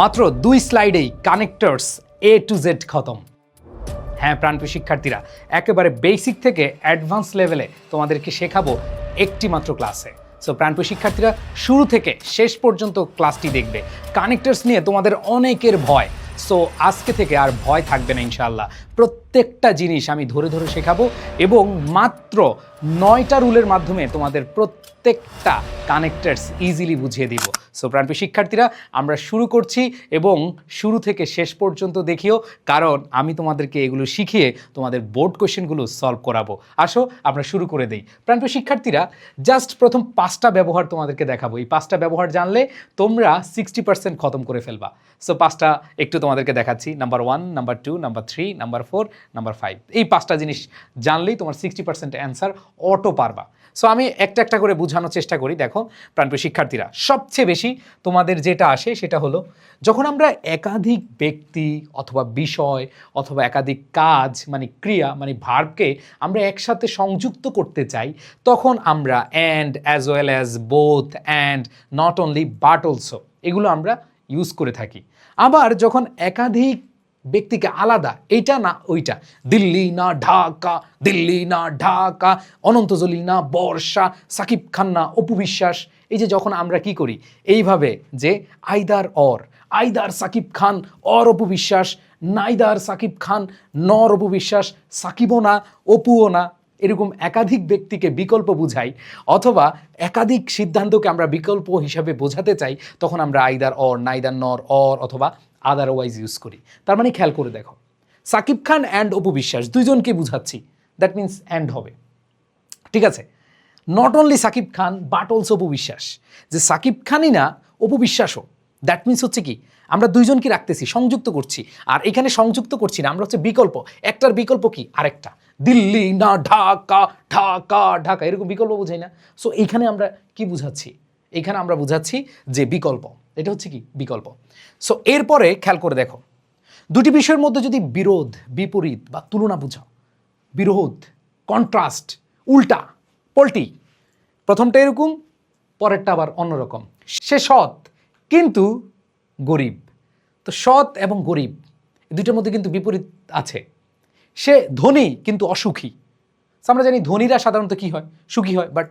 মাত্র 2 স্লাইডেই connectors A to Z খতম। হ্যাঁ প্রাণপ্রিয় শিক্ষার্থীরা, একেবারে বেসিক থেকে অ্যাডভান্স লেভেলে তোমাদেরকে শেখাবো একটি মাত্র ক্লাসে। সো প্রাণপ্রিয় শিক্ষার্থীরা শুরু থেকে শেষ পর্যন্ত ক্লাসটি দেখবে। কানেক্টরস নিয়ে তোমাদের অনেকের ভয়, সো আজকে থেকে আর ভয় থাকবে না ইনশাআল্লাহ। প্রত্যেকটা জিনিস আমি ধরে ধরে শেখাবো এবং মাত্র 9টা রুলের মাধ্যমে তোমাদের প্রত্যেকটা কানেক্টরস ইজিলি বুঝিয়ে দিব। সো প্রাণপ্রিয় শিক্ষার্থীরা, আমরা শুরু করছি এবং শুরু থেকে শেষ পর্যন্ত দেখিও, কারণ আমি তোমাদেরকে এগুলো শিখিয়ে তোমাদের বোর্ড কোশ্চেনগুলো সলভ করাবো। আসো আমরা শুরু করে দেই। প্রাণপ্রিয় শিক্ষার্থীরা, জাস্ট প্রথম 5টা ব্যবহার তোমাদেরকে দেখাবো। এই 5টা ব্যবহার জানলে তোমরা 60% খতম করে ফেলবা। সো 5টা একটু তোমাদেরকে দেখাচ্ছি। Number 1, number 2, number 3, number 4, number 5। এই 5টা জিনিস জানলেই তোমার 60% অ্যান্সার অটো পারবা। সো আমি একটা একটা করে বোঝানোর চেষ্টা করি। দেখো প্রাণপ্রিয় শিক্ষার্থীরা, সবচেয়ে বেশি তোমাদের যেটা আসে সেটা হলো যখন আমরা একাধিক ব্যক্তি অথবা বিষয় অথবা একাধিক কাজ মানে ক্রিয়া মানে ভার্বকে আমরা একসাথে সংযুক্ত করতে চাই, তখন আমরা and, as well as, both, and, not only, but also এগুলো আমরা ইউজ করে থাকি। আবার যখন একাধিক ব্যক্তিকে আলাদা, এইটা না ওইটা, দিল্লি না ঢাকা, দিল্লি না ঢাকা, অনন্ত জলিল না বর্ষা, সাকিব খান না অপু বিশ্বাস, এই যে যখন আমরা কি করি এইভাবে যে either Sakib Khan or Apu Biswas, neither Shakib Khan নর অপু বিশ্বাস, সাকিবও না অপুও না, এরকম একাধিক ব্যক্তিকে বিকল্প বুঝাই অথবা একাধিক সিদ্ধান্তকে আমরা বিকল্প হিসাবে বোঝাতে চাই, তখন আমরা আইদার অর, নাইদার নর অর অথবা আদারওয়াইজ ইউজ করি। তার মানে খেয়াল করে দেখো, সাকিব খান অ্যান্ড অপু বিশ্বাস দুইজনকে বুঝাচ্ছি, দ্যাট মিন্স অ্যান্ড হবে, ঠিক আছে। Not only Sakib Khan but also Apu Biswas, যে সাকিব খানই না অপু বিশ্বাসও, দ্যাট মিন্স হচ্ছে কি আমরা দুইজনকে রাখতেছি, সংযুক্ত করছি। আর এখানে সংযুক্ত করছি না, আমরা হচ্ছে বিকল্প, একটার বিকল্প কি আরেকটা, দিল্লি না ঢাকা, ঢাকা ঢাকা, এরকম বিকল্প বোঝাই না। সো এইখানে আমরা কি বুঝাচ্ছি, এইখানে আমরা বুঝাচ্ছি যে বিকল্প, এটা হচ্ছে কি বিকল্প। সো এরপরে খেয়াল করে দেখো, দুটি বিষয়ের মধ্যে যদি বিরোধ, বিপরীত বা তুলনা বুঝাও, বিরোধ, কন্ট্রাস্ট, উল্টা, পল্টি, প্রথমটা এরকম পরেরটা আবার অন্যরকম। সে সৎ কিন্তু গরিব, তো সৎ এবং গরিব এই দুইটার মধ্যে কিন্তু বিপরীত আছে। সে ধনী কিন্তু অসুখী, আমরা জানি ধনীরা সাধারণত কি হয়, সুখী হয়, বাট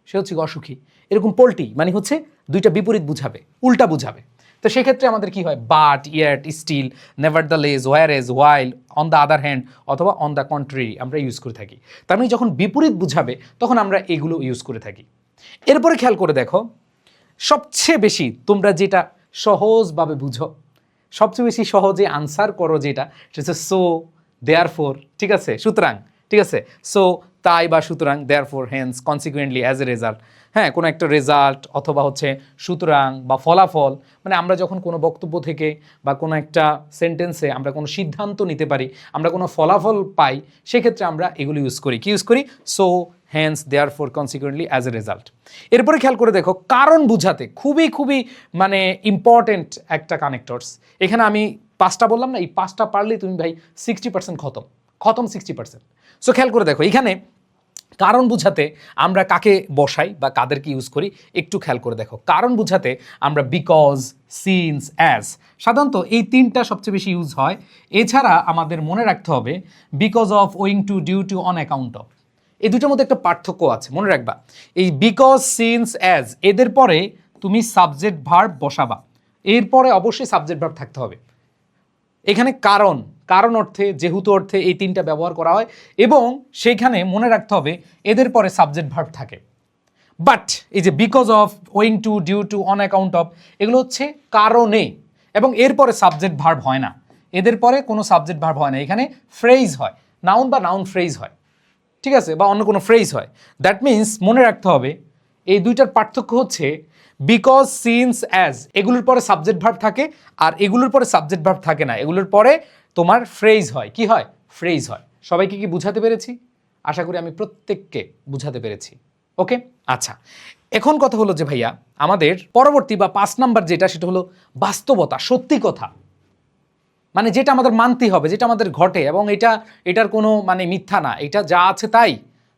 সে হচ্ছে অসুখী। এরকম পল্টি মানে হচ্ছে দুইটা বিপরীত বুঝাবে, উল্টা বুঝাবে। তো সেক্ষেত্রে আমাদের কি হয়, but, yet, still, nevertheless, whereas, while, on the other hand অথবা অন দ্য কন্ট্রারি আমরা ইউজ করে থাকি। তার মানে যখন বিপরীত বুঝাবে তখন আমরা এগুলো ইউজ করে থাকি। এরপরে খেয়াল করে দেখো, সবচেয়ে বেশি তোমরা যেটা সহজভাবে বুঝো, সবচেয়ে বেশি সহজে আনসার করো যেটা, সেটা হচ্ছে সো, দেয়ারফোর, ঠিক আছে, সুতরাং, ঠিক আছে। সো তাই বা সুতরাং, therefore, hence, consequently, as a result. হ্যাঁ, কোনো একটা রেজাল্ট অথবা হচ্ছে সুতরাং বা ফলাফল, মানে আমরা যখন কোনো বক্তব্য থেকে বা কোনো একটা সেন্টেন্সে আমরা কোনো সিদ্ধান্ত নিতে পারি, আমরা কোনো ফলাফল পাই, সেক্ষেত্রে আমরা এগুলো ইউজ করি। কি ইউজ করি? So, hence, therefore, consequently, as a result. এরপরে খেয়াল করে দেখো, কারণ বুঝাতে খুবই খুবই মানে ইম্পর্টেন্ট একটা কানেক্টরস। এখানে আমি 5টা বললাম না, এই 5টা পারলেই তুমি ভাই 60% খতম 60%। সো খেয়াল করে দেখো, এখানে কারণ বুঝাতে আমরা কাকে বসাই বা কাদেরকে ইউজ করি একটু খেয়াল করে দেখো। কারণ বুঝাতে আমরা বিকজ, সিন্স, অ্যাজ, সাধারণত এই 3টা সবচেয়ে বেশি ইউজ হয়। এছাড়া আমাদের মনে রাখতে হবে because of, owing to, due to, on account of, এই দুটোর মধ্যে একটা পার্থক্য আছে, মনে রাখবা। এই বিকজ, সিন্স, অ্যাজ এদের পরে তুমি সাবজেক্ট ভার্ব বসাবা, এরপরে অবশ্যই সাবজেক্ট ভার্ব থাকতে হবে। এখানে কারণ অর্থে, যেহেতু অর্থে এই 3টা ব্যবহার করা হয় এবং সেইখানে মনে রাখতে হবে এদের পরে সাবজেক্ট ভার্ব থাকে। বাট এই যে because of, owing to, due to, on account of, এগুলো হচ্ছে কারণে এবং এরপরে সাবজেক্ট ভার্ব হয় না, এদের পরে কোনো সাবজেক্ট ভার্ব হয় না, এখানে ফ্রেজ হয়, নাউন বা নাউন ফ্রেজ হয়, ঠিক আছে, বা অন্য কোনো ফ্রেজ হয়। দ্যাট মিন্স মনে রাখতে হবে এই দুইটার পার্থক্য হচ্ছে বিকজ, সিন্স, অ্যাজ এগুলোর পরে সাবজেক্ট ভার্ব থাকে আর এগুলোর পরে সাবজেক্ট ভার্ব থাকে না, এগুলোর পরে তোমার ফ্রেজ হয়। কি হয়? ফ্রেজ হয়। সবাইকে কি বুঝাতে পেরেছি? আশা করি আমি প্রত্যেককে বুঝাতে পেরেছি। ওকে, আচ্ছা, এখন কথা হলো যে ভাইয়া আমাদের পরবর্তী বা 5 নাম্বার যেটা, সেটা হলো বাস্তবতা, সত্যি কথা, মানে যেটা আমাদের মানতে হবে, যেটা আমাদের ঘটে এবং এটার কোনো মানে মিথ্যা না, এটা যা আছে তাই।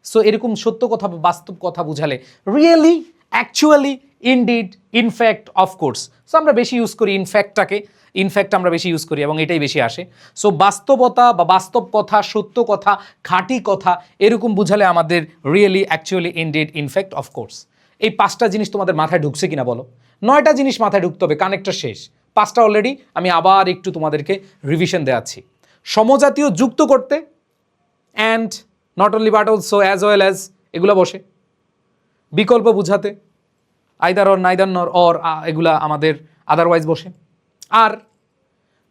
সো এরকম সত্য কথা বা বাস্তব কথা বুঝালে really actually, indeed, in fact, of course. So আমরা বেশি ইউজ করি ইনফ্যাক্টটাকে, ইনফ্যাক্ট আমরা বেশি ইউজ করি এবং এটাই বেশি আসে। সো বাস্তবতা বা বাস্তব কথা, সত্য কথা, খাঁটি কথা এরকম বুঝালে আমাদের really, actually, indeed, in fact, of course. এই 5টা জিনিস তোমাদের মাথায় ঢুকছে কিনা বলো? 9টা জিনিস মাথায় ঢুকতে হবে, কানেক্টর শেষ। 5টা অলরেডি আমি আবার একটু তোমাদেরকে রিভিশন দেওয়াচ্ছি। সমজাতীয় যুক্ত করতে and not only but also as well as এগুলো বসে। বিকল্প বুঝাতে আইদার অর, নাইদার নর, অর এগুলা আমাদের আদারওয়াইজ বসে। আর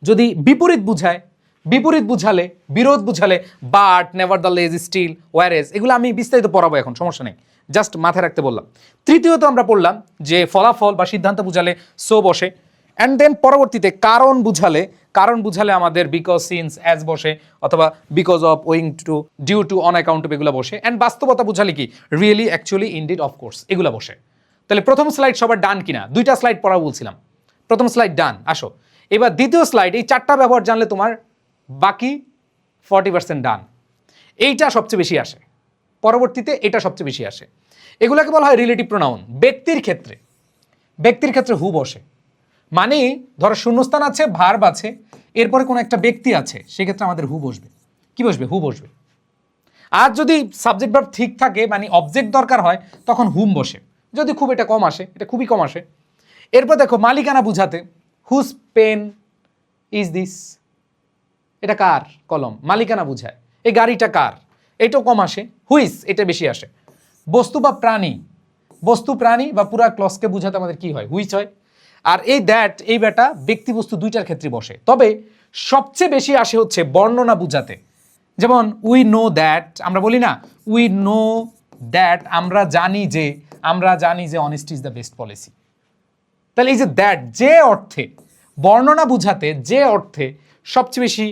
যদি বিপরীত বুঝায়, বিপরীত বুঝালে, বিরোধ বুঝালে বাট, নেভার দ্য লেজ, স্টিল, ওয়ারেজ এগুলো আমি বিস্তারিত পড়াবো এখন, সমস্যা নেই, জাস্ট মাথায় রাখতে বললাম। তৃতীয়ত আমরা পড়লাম যে ফলাফল বা সিদ্ধান্ত বুঝালে সো বসে। অ্যান্ড দেন পরবর্তীতে কারণ বুঝালে, কারণ বুঝালে আমাদের বিকজ, সিন্স, অ্যাজ বসে, অথবা because of, owing to, due to, on account of এগুলো বসে। অ্যান্ড বাস্তবতা বুঝালে কি রিয়েলি, অ্যাকচুয়ালি, ইনডিড, অফকোর্স এগুলো বসে। তাহলে প্রথম স্লাইড সবার ডান কিনা? 2টা স্লাইড পড়া বলছিলাম, প্রথম স্লাইড ডান। আসো এবার দ্বিতীয় স্লাইড, এই 4টা ব্যবহার জানলে তোমার বাকি 40% ডান। এইটা সবচেয়ে বেশি আসে, পরবর্তীতে এটা সবচেয়ে বেশি আসে। এগুলোকে বলা হয় রিলেটিভ প্রোনাউন। ব্যক্তির ক্ষেত্রে, ব্যক্তির ক্ষেত্রে হু বসে। মানে ধরো শূন্যস্থান আছে, ভার্ব আছে, এরপরে কোনো একটা ব্যক্তি আছে, সেক্ষেত্রে আমাদের হু বসবে। কি বসবে? হু বসবে। আর যদি সাবজেক্ট ভার্ব ঠিক থাকে, মানে অবজেক্ট দরকার হয়, তখন হুম বসে। যদি খুব এটা কম আসে, এটা খুবই কম আসে। এরপর দেখো মালিকানা বুঝাতে হুজ পেন ইজ দিস, এটা কার কলম, মালিকানা বুঝায়। এই গাড়িটা কার, এটাও কম আসে। হুইস এটা বেশি আসে। বস্তু বা প্রাণী, বস্তু, প্রাণী বা পুরা ক্লসকে বুঝাতে আমাদের কি হয়? হুইচ হয়। আর এই দ্যাট, এই বেটা ব্যক্তি বস্তু 2টার ক্ষেত্রে বসে। তবে সবচেয়ে বেশি আসে হচ্ছে বর্ণনা বুঝাতে। যেমন উই নো দ্যাট, আমরা বলি না উই নো দ্যাট, আমরা জানি যে, আমরা জানি যে honesty is the best policy. তাহলে এই যে দ্যাট, যে অর্থে বর্ণনা বুঝাতে, যে অর্থে সবচেয়ে বেশি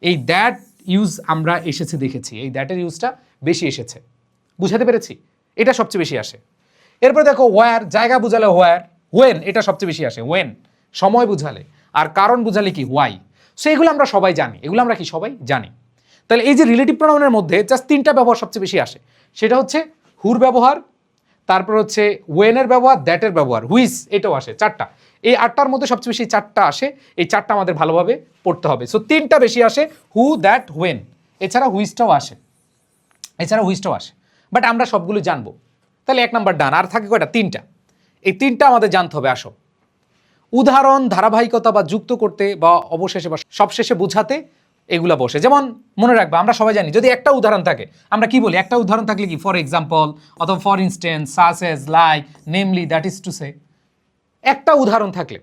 এই দ্যাট ইউজ আমরা এসেছে দেখেছি, এই দ্যাটের ইউজটা বেশি এসেছে। বুঝাতে পেরেছি? এটা সবচেয়ে বেশি আসে। এরপর দেখো ওয়্যার, জায়গা বুঝালে ওয়্যার, ওয়েন এটা সবচেয়ে বেশি আসে, ওয়েন সময় বুঝালে, আর কারণ বুঝালে কি ওয়াই। সো এগুলো আমরা সবাই জানি, এগুলো আমরা কি সবাই জানি। তাহলে এই যে রিলেটিভ প্রোনাউনের মধ্যে জাস্ট 3টা ব্যবহার সবচেয়ে বেশি আসে, সেটা হচ্ছে হুর ব্যবহার, তারপর হচ্ছে ওয়েনের ব্যবহার, দ্যাটের ব্যবহার, হুইস এটাও আসে। 4টা, এই 8টার মধ্যে সবচেয়ে বেশি 4টা আসে। এই 4টা আমাদের ভালোভাবে পড়তে হবে। সো 3টা বেশি আসে, হু, দ্যাট, ওয়েন। এছাড়া হুইসটাও আসে, এছাড়া হুইসটাও আসে, বাট আমরা সবগুলো জানবো। তাহলে 1 নাম্বার ডান। আর থাকে কয়টা? 3টা। এই 3টা আমাদের জানতে হবে। আসো উদাহরণ, ধারাবাহিকতা বা যুক্ত করতে বা অবশেষে বা সবশেষে বুঝাতে এগুলা বসে। যেমন মনে রাখবা, আমরা সবাই জানি যদি একটা উদাহরণ থাকে আমরা কি বলি? একটা উদাহরণ থাকলে কি? ফর এক্সাম্পল, অথবা for instance, such as, like, namely, that is to say. একটা উদাহরণ থাকলে,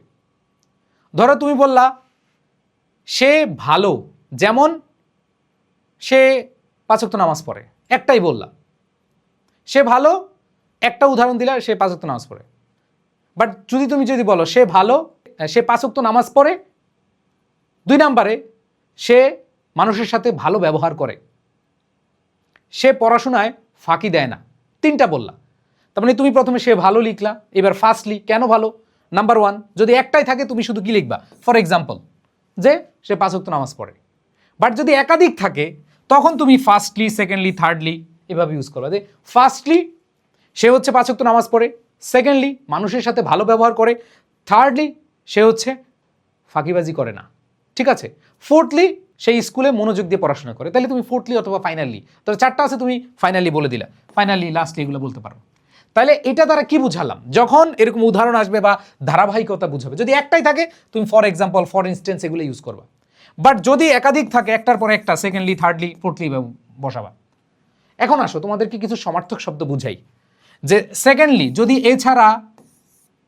ধরো তুমি বললা সে ভালো, যেমন সে 5 ওয়াক্ত নামাজ পড়ে, একটাই বললা। সে ভালো, একটা উদাহরণ দিলা, সে 5 ওয়াক্ত নামাজ পড়ে। বাট তুমি যদি বলো সে ভালো, সে 5 ওয়াক্ত নামাজ পড়ে, 2 নাম্বারে সে মানুষের সাথে ভালো ব্যবহার করে, সে পড়াশোনায় ফাঁকি দেয় না, 3টা বললা। তার মানে তুমি প্রথমে সে ভালো লিখলা, এবার ফার্স্টলি কেন ভালো, নাম্বার 1। যদি একটাই থাকে তুমি শুধু কি লিখবা? ফর এক্সাম্পল, যে সে 5 ওয়াক্ত নামাজ পড়ে। বাট যদি একাধিক থাকে তখন তুমি ফার্স্টলি, সেকেন্ডলি, থার্ডলি এভাবে ইউজ করবা। যে ফার্স্টলি সে হচ্ছে 5 ওয়াক্ত নামাজ পড়ে, সেকেন্ডলি মানুষের সাথে ভালো ব্যবহার করে, থার্ডলি সে হচ্ছে ফাঁকিবাজি করে না, ঠিক আছে, ফোর্থলি সেই স্কুলে মনোযোগ দিয়ে পড়াশোনা করে। তাহলে তুমি ফোর্থলি অথবা ফাইনালি, তাহলে 4টা আছে, তুমি ফাইনালি বলে দিলা, ফাইনালি, লাস্টলি এগুলো বলতে পারো। তাহলে এটা দ্বারা কি বুঝালাম? যখন এরকম উদাহরণ আসবে বা ধারাবাহিকতা বুঝাবে, যদি একটাই থাকে তুমি ফর এক্সাম্পল, ফর ইনস্টেন্স এগুলো ইউজ করবা। বাট যদি একাধিক থাকে, একটার পর একটা, সেকেন্ডলি, থার্ডলি, ফোর্থলি বসাবা। এখন আসো তোমাদেরকে কিছু সমার্থক শব্দ বুঝাই। যে সেকেন্ডলি যদি এছাড়া,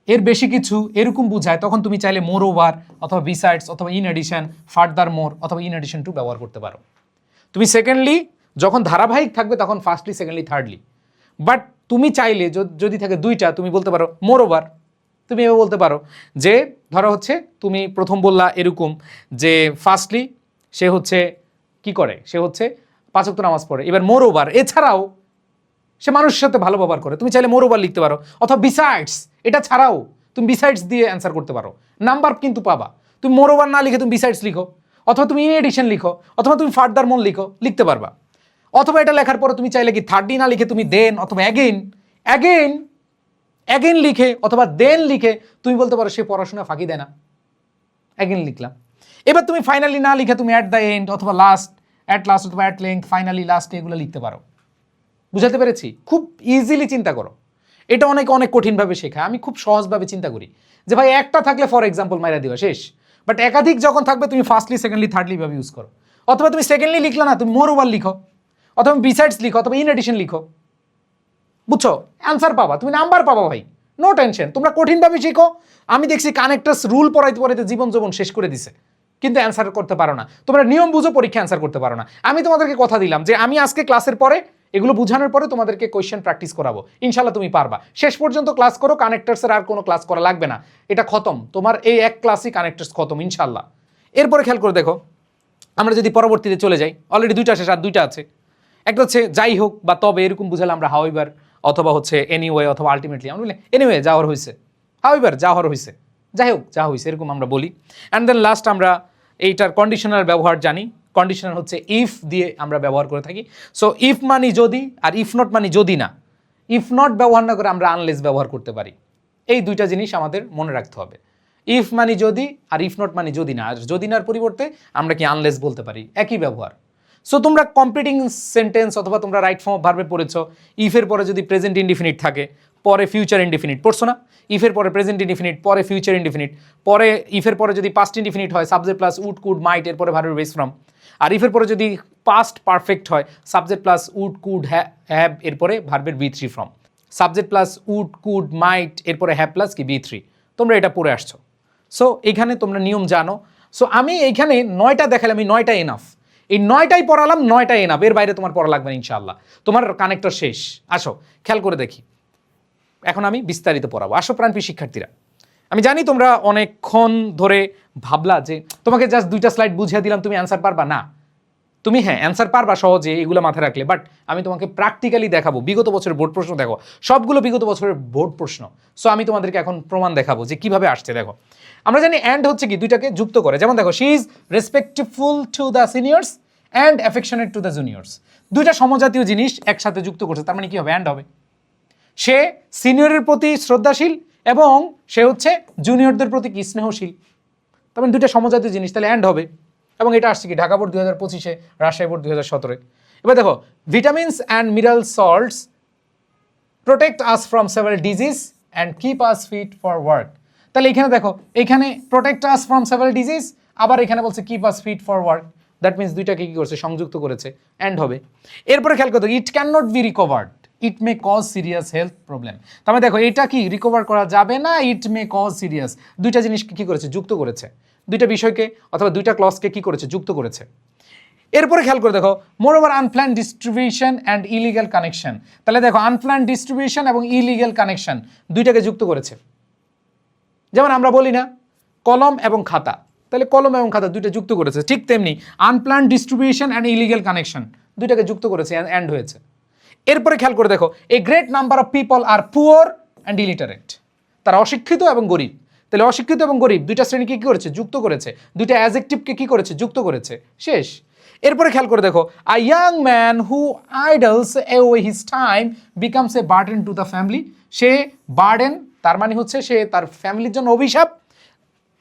এর বেশি কিছু এরকম বুঝায়, তখন তুমি চাইলে মোর ওভার অথবা বিসাইডস অথবা ইন এডিশন, ফার্দার মোর অথবা ইন এডিশন টু ব্যবহার করতে পারো। তুমি সেকেন্ডলি যখন ধারাবাহিক থাকবে তখন ফার্স্টলি, সেকেন্ডলি, থার্ডলি। বাট তুমি চাইলে যদি থাকে 2টা, তুমি বলতে পারো মোর ওভার। তুমি এভাবে বলতে পারো যে ধরো হচ্ছে তুমি প্রথম বললা এরকম যে ফার্স্টলি সে হচ্ছে কি করে, সে হচ্ছে 5 ওয়াক্ত নামাজ পড়ে, এবার মোর ওভার এছাড়াও সে মানুষের সাথে ভালো ব্যবহার করে, তুমি চাইলে মোর ওভার লিখতে পারো। অথবা বিসাইডস, এটা ছাড়াও তুমি বিসাইডস দিয়ে অ্যান্সার করতে পারো, নাম্বার কিন্তু পাবা। তুমি মোর ওভার না লিখে তুমি বিসাইডস লিখো, অথবা তুমি ইন এডিশন লিখো, অথবা তুমি ফার্দার মোর লিখতে পারবা। অথবা এটা লেখার পরে তুমি চাইলে কি থার্ডলি না লিখে তুমি দেন অথবা অ্যাগেইন, অ্যাগেইন অ্যাগেন লিখে অথবা দেন লিখে তুমি বলতে পারো সে পড়াশোনা ফাঁকি দেয় না। অ্যাগেন লিখলাম। এবার তুমি ফাইনালি না লিখে তুমি অ্যাট দ্য এন্ড অথবা লাস্ট, অ্যাট লাস্ট অথবা অ্যাট লেংথ, ফাইনালি, লাস্ট এগুলো লিখতে পারো। বুঝাতে পেরেছি? খুব ইজিলি চিন্তা করো। এটা অনেকে অনেক কঠিনভাবে শেখায়, আমি খুব সহজভাবে চিন্তা করি যে ভাই একটা থাকলে ফর এক্সাম্পল মাইরা দিবা শেষ। বাট একাধিক যখন থাকবে তুমি ফার্স্টলি, সেকেন্ডলি, থার্ডলি ভাবে ইউজ করো। অথবা তুমি সেকেন্ডলি লিখলা না, তুমি মোর ওভার লিখো, অথবা বিসাইডস লিখো, অথবা ইন এডিশন লিখো। বুঝছো? অ্যান্সার পাবা, তুমি নাম্বার পাবা ভাই, নো টেনশন। তোমরা কঠিনভাবে শিখো। আমি দেখছি কানেক্টার্স রুল পড়াইতে পড়াইতে জীবন শেষ করে দিছে, কিন্তু অ্যান্সার করতে পারো না। তোমরা নিয়ম বুঝো, পরীক্ষা অ্যান্সার করতে পারো না। আমি তোমাদেরকে কথা দিলাম যে আমি আজকে ক্লাসের পরে এগুলো বুঝানোর পরে তোমাদেরকে কোয়েশ্চেন প্র্যাকটিস করাবো, ইনশাল্লাহ তুমি পারবা। শেষ পর্যন্ত ক্লাস করো, কানেক্টার্সের আর কোনো ক্লাস করা লাগবে না, এটা খতম। তোমার এই এক ক্লাসই কানেক্টার্স খতম ইনশাল্লাহ। এরপরে খেয়াল করে দেখো, আমরা যদি পরবর্তীতে চলে যাই, অলরেডি দুইটা শেষ, আর দুইটা আছে। একটা হচ্ছে যাই হোক বা তবে, এরকম বুঝালে আমরা হাউএভার অথবা হচ্ছে এনিওয়ে অথবা আলটিমেটলি, আমরা বলি এনিওয়ে যাওয়ার হয়েছে, হাউএভার যাওয়ার হয়েছে, যাই হোক যা হয়েছে, এরকম আমরা বলি। অ্যান্ড দেন লাস্ট আমরা এইটার কন্ডিশনাল ব্যবহার জানি। কন্ডিশনাল হচ্ছে ইফ দিয়ে আমরা ব্যবহার করে থাকি। সো ইফ মানি যদি, আর ইফ নট মানি যদি না। ইফ নট ব্যবহার না করে আমরা আনলেস ব্যবহার করতে পারি। এই দুইটা জিনিস আমাদের মনে রাখতে হবে। ইফ মানি যদি, আর ইফ নট মানি যদি না। আর যদি নার পরিবর্তে আমরা কি আনলেস বলতে পারি, একই ব্যবহার। সো তোমরা কমপ্লিটিং সেন্টেন্স অথবা তোমরা রাইট ফর্ম অফ ভার্বে পড়েছো। ইফের পরে যদি প্রেজেন্ট ইনডিফিনিট থাকে, পরে ফিউচার ইনডিফিনিট পড়ছো না? ইফের পরে প্রেজেন্ট ইনডিফিনিট, পরে ফিউচার ইনডিফিনিট, পরে ইফের পরে যদি পাস্ট ইনডিফিনিট হয় subject plus would could might, এরপরে ভার্বের বেস ফর্ম। আর ইফের পরে যদি পাস্ট পারফেক্ট হয় subject plus would could have, এরপরে ভার্বের বি3 form. Subject plus would could might, এরপরে হ্যাভ প্লাস কি বি3। তোমরা এটা পড়ে আসছো। সো এখানে তোমরা নিয়ম জানো। সো আমি এইখানে 9টা দেখালাম, আমি 9টা এনাফ, এই 9টাই পড়ালাম, 9টা এনাফ, এর বাইরে তোমার পড়া লাগবে না ইনশাআল্লাহ। তোমার কানেক্টর শেষ। আসো খেয়াল করে দেখি, এখন আমি বিস্তারিত পড়াবো। আসো প্রাণপ্রিয় শিক্ষার্থীরা, আমি জানি তোমরা অনেকক্ষণ ধরে ভাবলা যে তোমাকে জাস্ট 2টা স্লাইড বুঝিয়ে দিলাম, তুমি অ্যান্সার পারবা না। তুমি হ্যাঁ অ্যান্সার পারবা সহজে এগুলো মাথায় রাখলে, বাট আমি তোমাকে প্র্যাকটিক্যালি দেখাবো। বিগত বছরের বোর্ড প্রশ্ন দেখো, সবগুলো বিগত বছরের বোর্ড প্রশ্ন। সো আমি তোমাদেরকে এখন প্রমাণ দেখাবো যে কিভাবে আসছে। দেখো, আমরা জানি অ্যান্ড হচ্ছে কি দুইটাকে যুক্ত করে। যেমন দেখো, she is respectful to the seniors and affectionate to the juniors. দুইটা সমজাতীয় জিনিস একসাথে যুক্ত করছে, তার মানে কি হবে? অ্যান্ড হবে। সে সিনিয়রের প্রতি শ্রদ্ধাশীল এবং সে হচ্ছে জুনিয়রদের প্রতি কি স্নেহশীল। তার মানে দুইটা সমজাতীয় জিনিস, তাহলে অ্যান্ড হবে। এবং এটা আসছে কি ঢাকা বোর্ড 2025-এ, রাজশাহী বোর্ড 2017-এ। এবার দেখো, vitamins and mineral salts protect us from several disease and keep us fit for work. তাহলে এখানে দেখো, এখানে protect us from several disease, আবার এখানে বলছে keep us fit for work. That means দুইটাকে কি করছে? সংযুক্ত করেছে, অ্যান্ড হবে। এরপরে খেয়াল করতে, it can not be recovered, it may cause serious health problem. তাহলে দেখো, এটা কি রিকভার করা যাবে না, ইট মে কজ সিরিয়াস, দুইটা জিনিসকে কি করেছে? যুক্ত করেছে। দুইটা বিষয়কে অথবা দুইটা ক্লজকে কি করেছে? যুক্ত করেছে। এরপরে খেয়াল করে দেখো, মোর over unplanned distribution and illegal connection. তাহলে দেখো, আনপ্ল্যান্ড ডিস্ট্রিবিউশন এবং ইলিগাল কানেকশন দুইটাকে যুক্ত করেছে। যেমন আমরা বলি না কলম এবং খাতা, তাহলে কলম এবং খাতা দুইটা যুক্ত করেছে। ঠিক তেমনি unplanned distribution and illegal connection দুইটাকে যুক্ত করেছে, অ্যান্ড হয়েছে। এরপরে খেয়াল করে দেখো, a great number of people are poor and illiterate. তারা অশিক্ষিত এবং গরিব। তাহলে অশিক্ষিত এবং গরিব দুইটা শ্রেণীকে কি করেছে? যুক্ত করেছে। দুইটা অ্যাডজেক্টিভকে কি করেছে? যুক্ত করেছে। শেষ। এরপরে খেয়াল করে দেখো, আ young man who idols away his time becomes a burden to the family. Say burden, তার মানে হচ্ছে সে তার ফ্যামিলির জন্য অভিশাপ,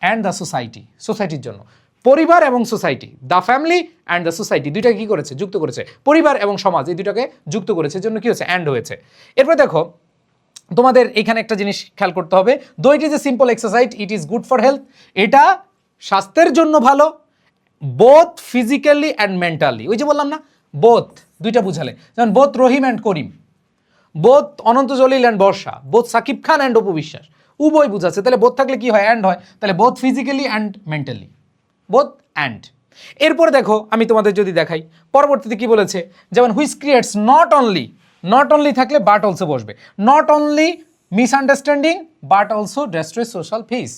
অ্যান্ড দ্য সোসাইটি, সোসাইটির জন্য। পরিবার এবং society, the family and the society দুইটাকে কি করেছে? যুক্ত করেছে। পরিবার এবং সমাজ এই দুটাকে যুক্ত করেছে, জন্য কি হয়েছে? অ্যান্ড হয়েছে। এরপরে দেখো, তোমাদের এখানে একটা জিনিস খেয়াল করতে হবে, দো ইট is a simple exercise, it is good for health. এটা স্বাস্থ্যের জন্য ভালো, বোথ ফিজিক্যালি অ্যান্ড মেন্টালি। ওই যে বললাম না, বোথ দুইটা বুঝালে, যেমন both Rahim and Karim, both Ananta Jalil and Barsha, both Sakib Khan and Apu Biswas, উভয় বুঝাচ্ছে। তাহলে বোথ থাকলে কি হয়? অ্যান্ড হয়। তাহলে both physically and mentally, both and. এরপরে দেখো, আমি তোমাদের যদি দেখাই পরবর্তীতে কি বলেছে, যেমন which creates not only, not only থাকলে বাট অলসো বসবে, not only misunderstanding but also destroy social piece.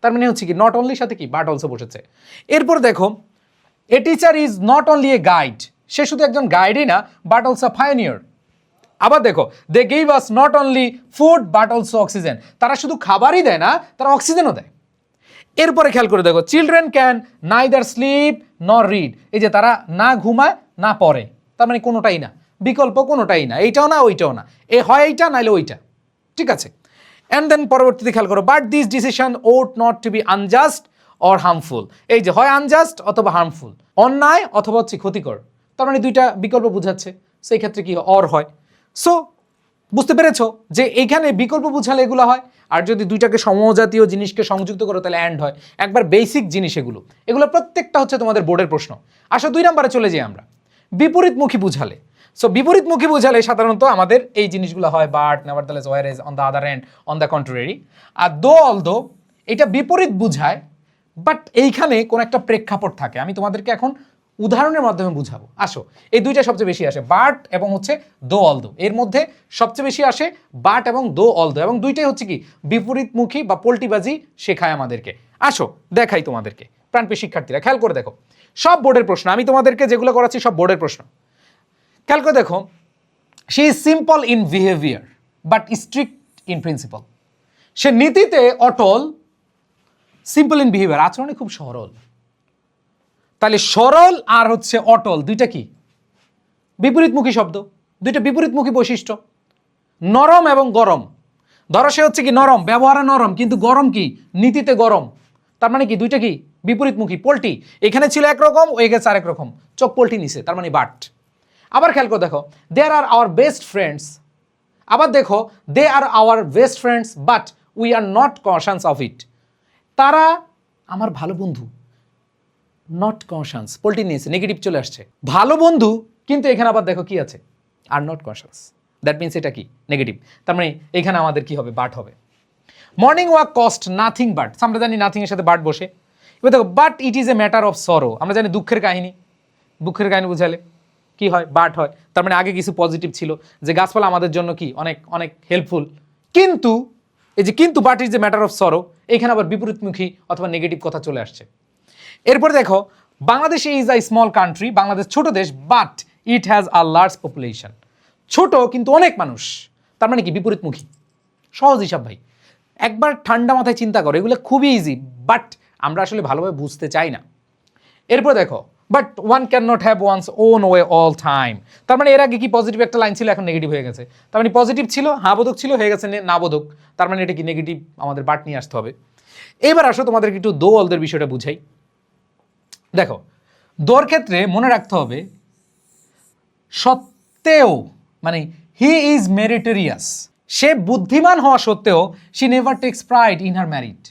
তার মানে হচ্ছে কি নট অনলির সাথে কি বাট অলসো বসেছে। এরপর দেখো, a teacher is not only a guide, সে শুধু একজন গাইডই না, বাট অলসো পায়োনিয়ার। আবার দেখো, they gave us not only food but also oxygen, তারা শুধু খাবারই দেয় না, তারা অক্সিজেনও দেয়। এরপরে খেয়াল করে দেখো, চিলড্রেন ক্যান নাইদার স্লিপ নর রিড, এই যে তারা না ঘুমায় না পড়ে, তার মানে কোনোটাই না, বিকল্প কোনোটাই না, এইটাও না ওইটাও না, এ হয় এইটা নাইলে ওইটা। ঠিক আছে। অ্যান্ড দেন পরবর্তীতে খেয়াল করো, but this decision ought not to be unjust or harmful. এই যে হয় আনজাস্ট অথবা হার্মফুল, অন্যায় অথবা হচ্ছে ক্ষতিকর, তার মানে দুইটা বিকল্প বোঝাচ্ছে, সেই ক্ষেত্রে কি অর হয়। সো বুঝতে পেরেছো যে এইখানে বিকল্প বুঝালে এগুলো হয়, আর যদি দুইটাকে সমজাতীয় জিনিসকে সংযুক্ত করো তাহলে অ্যান্ড হয়। একবার বেসিক জিনিস এগুলো প্রত্যেকটা হচ্ছে তোমাদের বোর্ডের প্রশ্ন। আসো 2 নম্বরে চলে যাই আমরা, বিপরীতমুখী বুঝালে। সো বিপরীতমুখী বুঝালে সাধারণত আমাদের এই জিনিসগুলো হয়, but, nevertheless, whereas, on the other hand, on the contrary. আর দো অলদো এটা বিপরীত বুঝায়, বাট এইখানে কোন একটা প্রেক্ষাপট থাকে, আমি তোমাদেরকে এখন উদাহরণের মাধ্যমে বুঝাবো। আসো, এই দুইটা সবচেয়ে বেশি আসে, বাট এবং হচ্ছে দো অলদো, এর মধ্যে সবচেয়ে বেশি আসে বাট এবং দো অলদো, এবং দুইটাই হচ্ছে কি বিপরীতমুখী বা পল্টিবাজি শেখায় আমাদেরকে। আসো দেখাই তোমাদেরকে, প্রাণপ্রিয় শিক্ষার্থীরা খেয়াল করে দেখো, সব বোর্ডের প্রশ্ন, আমি তোমাদেরকে যেগুলো করাচ্ছি সব বোর্ডের প্রশ্ন। খেয়াল করে দেখো, she is simple in behaviour but strict in principle. সে নীতিতে অটল, সিম্পল ইন বিহেভিয়ার, আচরণে খুব সরল। তাহলে সরল আর হচ্ছে অটল দুইটা কি বিপরীতমুখী শব্দ, দুইটা বিপরীতমুখী বৈশিষ্ট্য। নরম এবং গরম, ধরো সে হচ্ছে কি নরম, ব্যবহারে নরম, কিন্তু গরম কি নীতিতে গরম, তার মানে কি দুইটা কি বিপরীতমুখী, পল্টি। এখানে ছিল একরকম, ওই গেছে আরেক রকম, চোখ পল্টি নিছে, তার মানে বাট। আবার খেয়াল করে দেখো, there are our best friends, আবার দেখো they are our best friends but we are not conscious of it. তারা আমার ভালো বন্ধু, নট কনসাস, পল্টি নিয়েছে, নেগেটিভ চলে আসছে, ভালো বন্ধু, কিন্তু এখানে আবার দেখো কি আছে, আর নট কনসাস, দ্যাট মিনস এটা কি নেগেটিভ, তার মানে এখানে আমাদের কি হবে, বাট হবে। Morning walk cost nothing but, আমরা জানি নাথিং এর সাথে বাট বসে। এবার দেখো, but it is a matter of সরো, আমরা জানি দুঃখের কাহিনী, দুঃখের কাহিনী বুঝালে কি হয়, বাট হয়। তার মানে আগে কিছু পজিটিভ ছিল, যে গাছপালা আমাদের জন্য কি অনেক অনেক হেল্পফুল, কিন্তু এই যে কিন্তু but is a matter of সরো, এখানে আবার বিপরীতমুখী অথবা নেগেটিভ কথা চলে আসছে। এরপর দেখো, Bangladesh is a small country, Bangladesh ছোট দেশ, but it has a large population, ছোট কিন্তু অনেক মানুষ, তার মানে কি বিপরীতমুখী। সহজ হিসাব ভাই, একবার ঠান্ডা মাথায় চিন্তা করো, এগুলো খুবই ইজি, বাট আমরা আসলে ভালোভাবে বুঝতে চাই না। এরপর দেখো, but one can not have one's own way all time, তার মানে এর আগে কি পজিটিভ একটা লাইন ছিল, এখন নেগেটিভ হয়ে গেছে, তার মানে পজিটিভ ছিল, হ্যাঁ বোধক ছিল, হয়ে গেছে না বোধক, তার মানে এটা কি নেগেটিভ, আমাদের বাট নিয়ে আসতে হবে। এবার আসো তোমাদেরকে একটু দো অলদের বিষয়টা বুঝাই। দেখো, দোর ক্ষেত্রে মনে রাখতে হবে, সত্ত্বেও মানে হি ইজ মেরিটোরিয়াস, সে বুদ্ধিমান হওয়া সত্ত্বেও she never takes pride in her merit.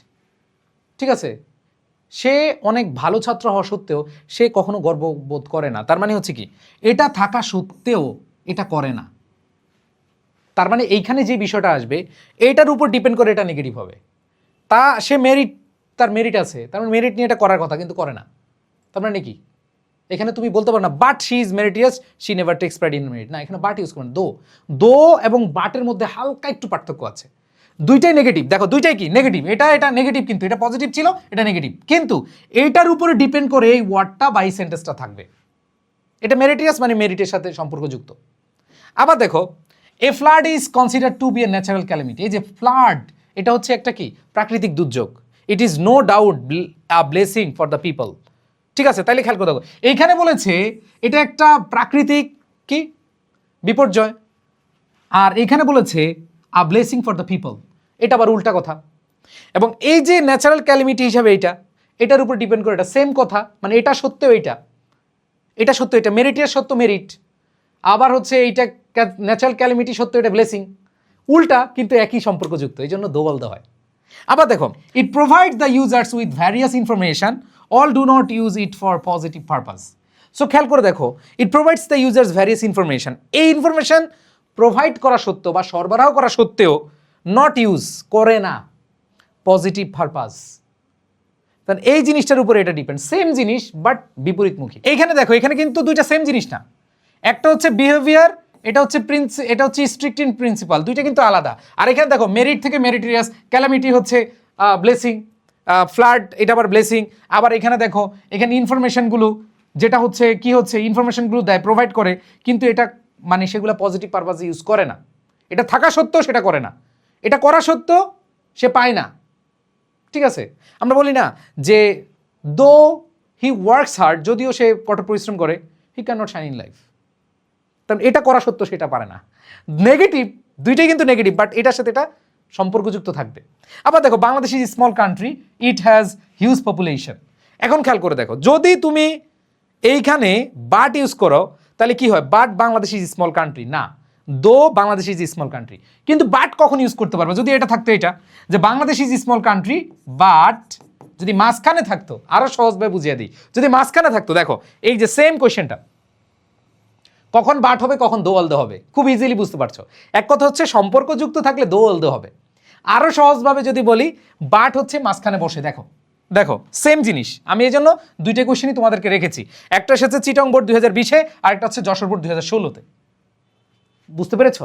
ঠিক আছে, সে অনেক ভালো ছাত্র হওয়া সত্ত্বেও সে কখনো গর্ববোধ করে না, তার মানে হচ্ছে কি এটা থাকা সত্ত্বেও এটা করে না, তার মানে এইখানে যে বিষয়টা আসবে এটার উপর ডিপেন্ড করে এটা নেগেটিভ হবে। তা সে মেরিট, তার মেরিট আছে, তার মানে মেরিট নিয়ে এটা করার কথা কিন্তু করে না, তার মানে কি এখানে তুমি বলতে পারো না but she is meritorious she never takes pride in merit, না, এখানে বাট ইউজ করবেন। দো এবং বাটের মধ্যে হালকা একটু পার্থক্য আছে, দুইটাই নেগেটিভ। দেখো দুইটাই কি নেগেটিভ, এটা নেগেটিভ, কিন্তু এটা পজিটিভ ছিল, এটা নেগেটিভ, কিন্তু এইটার উপরে ডিপেন্ড করে এই ওয়ার্ডটা বা এই সেন্টেন্সটা থাকবে, এটা মেরিটিয়াস মানে মেরিটের সাথে সম্পর্কযুক্ত। আবার দেখো, a flood is consider to be a natural calamity, এই যে ফ্লাড এটা হচ্ছে একটা কি প্রাকৃতিক দুর্যোগ, it is no doubt a blessing for the people. ঠিক আছে, তাইলে খেয়াল করে দেখো, এইখানে বলেছে এটা একটা প্রাকৃতিক কি বিপর্যয়, আর এইখানে বলেছে আ ব্লেসিং ফর দ্য পিপল, এটা আবার উল্টা কথা। এবং এই যে ন্যাচারাল ক্যালামিটি হিসাবে এটার উপর ডিপেন্ড করে এটা সেম কথা, মানে এটা সত্ত্বেও এটা সত্য, এটা মেরিটের সত্য মেরিট, আবার হচ্ছে এইটা ন্যাচারাল ক্যালামিটি সত্য, এটা ব্লেসিং, উল্টা কিন্তু একই সম্পর্কযুক্ত, এই জন্য দো বলতে হয়। আবার দেখো, it provide the users with various information, all do not use it for positive purpose. So খেয়াল করে দেখো, it provides the users various information, এই ইনফরমেশন প্রোভাইড করা সত্ত্বেও বা সরবরাহ করা সত্ত্বেও নট ইউজ করে না পজিটিভ পারপাস, তাহলে এই জিনিসটার উপরে এটা ডিপেন্ড, সেম জিনিস বাট বিপরীতমুখী। এইখানে দেখো, এখানে কিন্তু দুইটা সেম জিনিস না, একটা হচ্ছে বিহেভিয়ার, এটা হচ্ছে স্ট্রিক্ট ইন প্রিন্সিপাল, দুইটা কিন্তু আলাদা। আর এখানে দেখো, মেরিট থেকে মেরিটোরিয়াস, ক্যালামিটি হচ্ছে ব্লেসিং, ফ্লাড এটা আবার ব্লেসিং। আবার এখানে দেখো, এখানে ইনফরমেশনগুলো যেটা হচ্ছে কি হচ্ছে ইনফরমেশনগুলো দেয়, প্রোভাইড করে, কিন্তু এটা মানে সেগুলো পজিটিভ পারপাসে ইউজ করে না, এটা থাকা সত্ত্বেও সেটা করে না, এটা করা সত্ত্বেও সে পায় না। ঠিক আছে, আমরা বলি না যে দো হি ওয়ার্কস হার্ড, যদিও সে কঠোর পরিশ্রম করে, he can not shine in life, কারণ এটা করা সত্ত্বেও সেটা পারে না। নেগেটিভ, দুইটাই কিন্তু নেগেটিভ, বাট এটার সাথে এটা সম্পর্কযুক্ত থাকবে। আবার দেখো Bangladesh is small country, it has huge population. এখন খেয়াল করে দেখো, যদি তুমি এইখানে বাট ইউজ করো তাহলে কি হয়, but Bangladesh is small country না, দো বাংলাদেশ ইজ স্মল কান্ট্রি। কিন্তু বাট কখন ইউজ করতে পারবে, যদি এটা থাকতো, এটা যে Bangladesh is small country but যদি মাঝখানে থাকতো, আরো সহজভাবে বুঝিয়ে দিই, যদি মাঝখানে থাকতো, দেখো এই যে সেম কোয়েশ্চেনটা, কখন বাট হবে কখন দো অলদো হবে, খুব ইজিলি বুঝতে পারছো। এক কথা হচ্ছে সম্পর্কযুক্ত থাকলে দো অলদো হবে। আরো সহজভাবে যদি বলি, বাট হচ্ছে মাঝখানে বসে, দেখো দেখো সেম জিনিস। আমি এই জন্য দুইটা কোয়েশ্চেনই তোমাদেরকে রেখেছি, একটা এসেছে চিটং বোর্ড 2020-এ, আর একটা হচ্ছে যশোর বোর্ড 2016-তে। বুঝতে পেরেছ?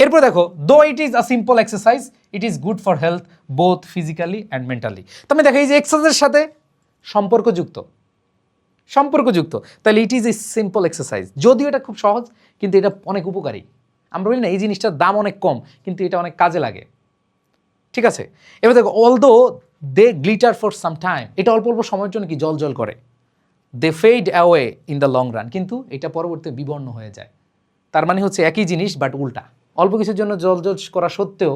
এরপর দেখো, দো it is a simple exercise, it is good for health both physically and mentally. তুমি দেখো এই যে এক্সারসাইজের সাথে সম্পর্কযুক্ত, সম্পর্কযুক্ত, তাহলে ইট ইজ এ সিম্পল এক্সারসাইজ। যদিও এটা খুব সহজ, কিন্তু এটা অনেক উপকারী। আমরা বলি না এই জিনিসটার দাম অনেক কম, কিন্তু এটা অনেক কাজে লাগে। ঠিক আছে, এবার দেখো, although they glitter for some time, এটা অল্প অল্প সময়ের জন্য কি জল জল করে, they fade away in the long run, কিন্তু এটা পরবর্তীতে বিবর্ণ হয়ে যায়। তার মানে হচ্ছে একই জিনিস বাট উল্টা, অল্প কিছুর জন্য জল জল করা সত্ত্বেও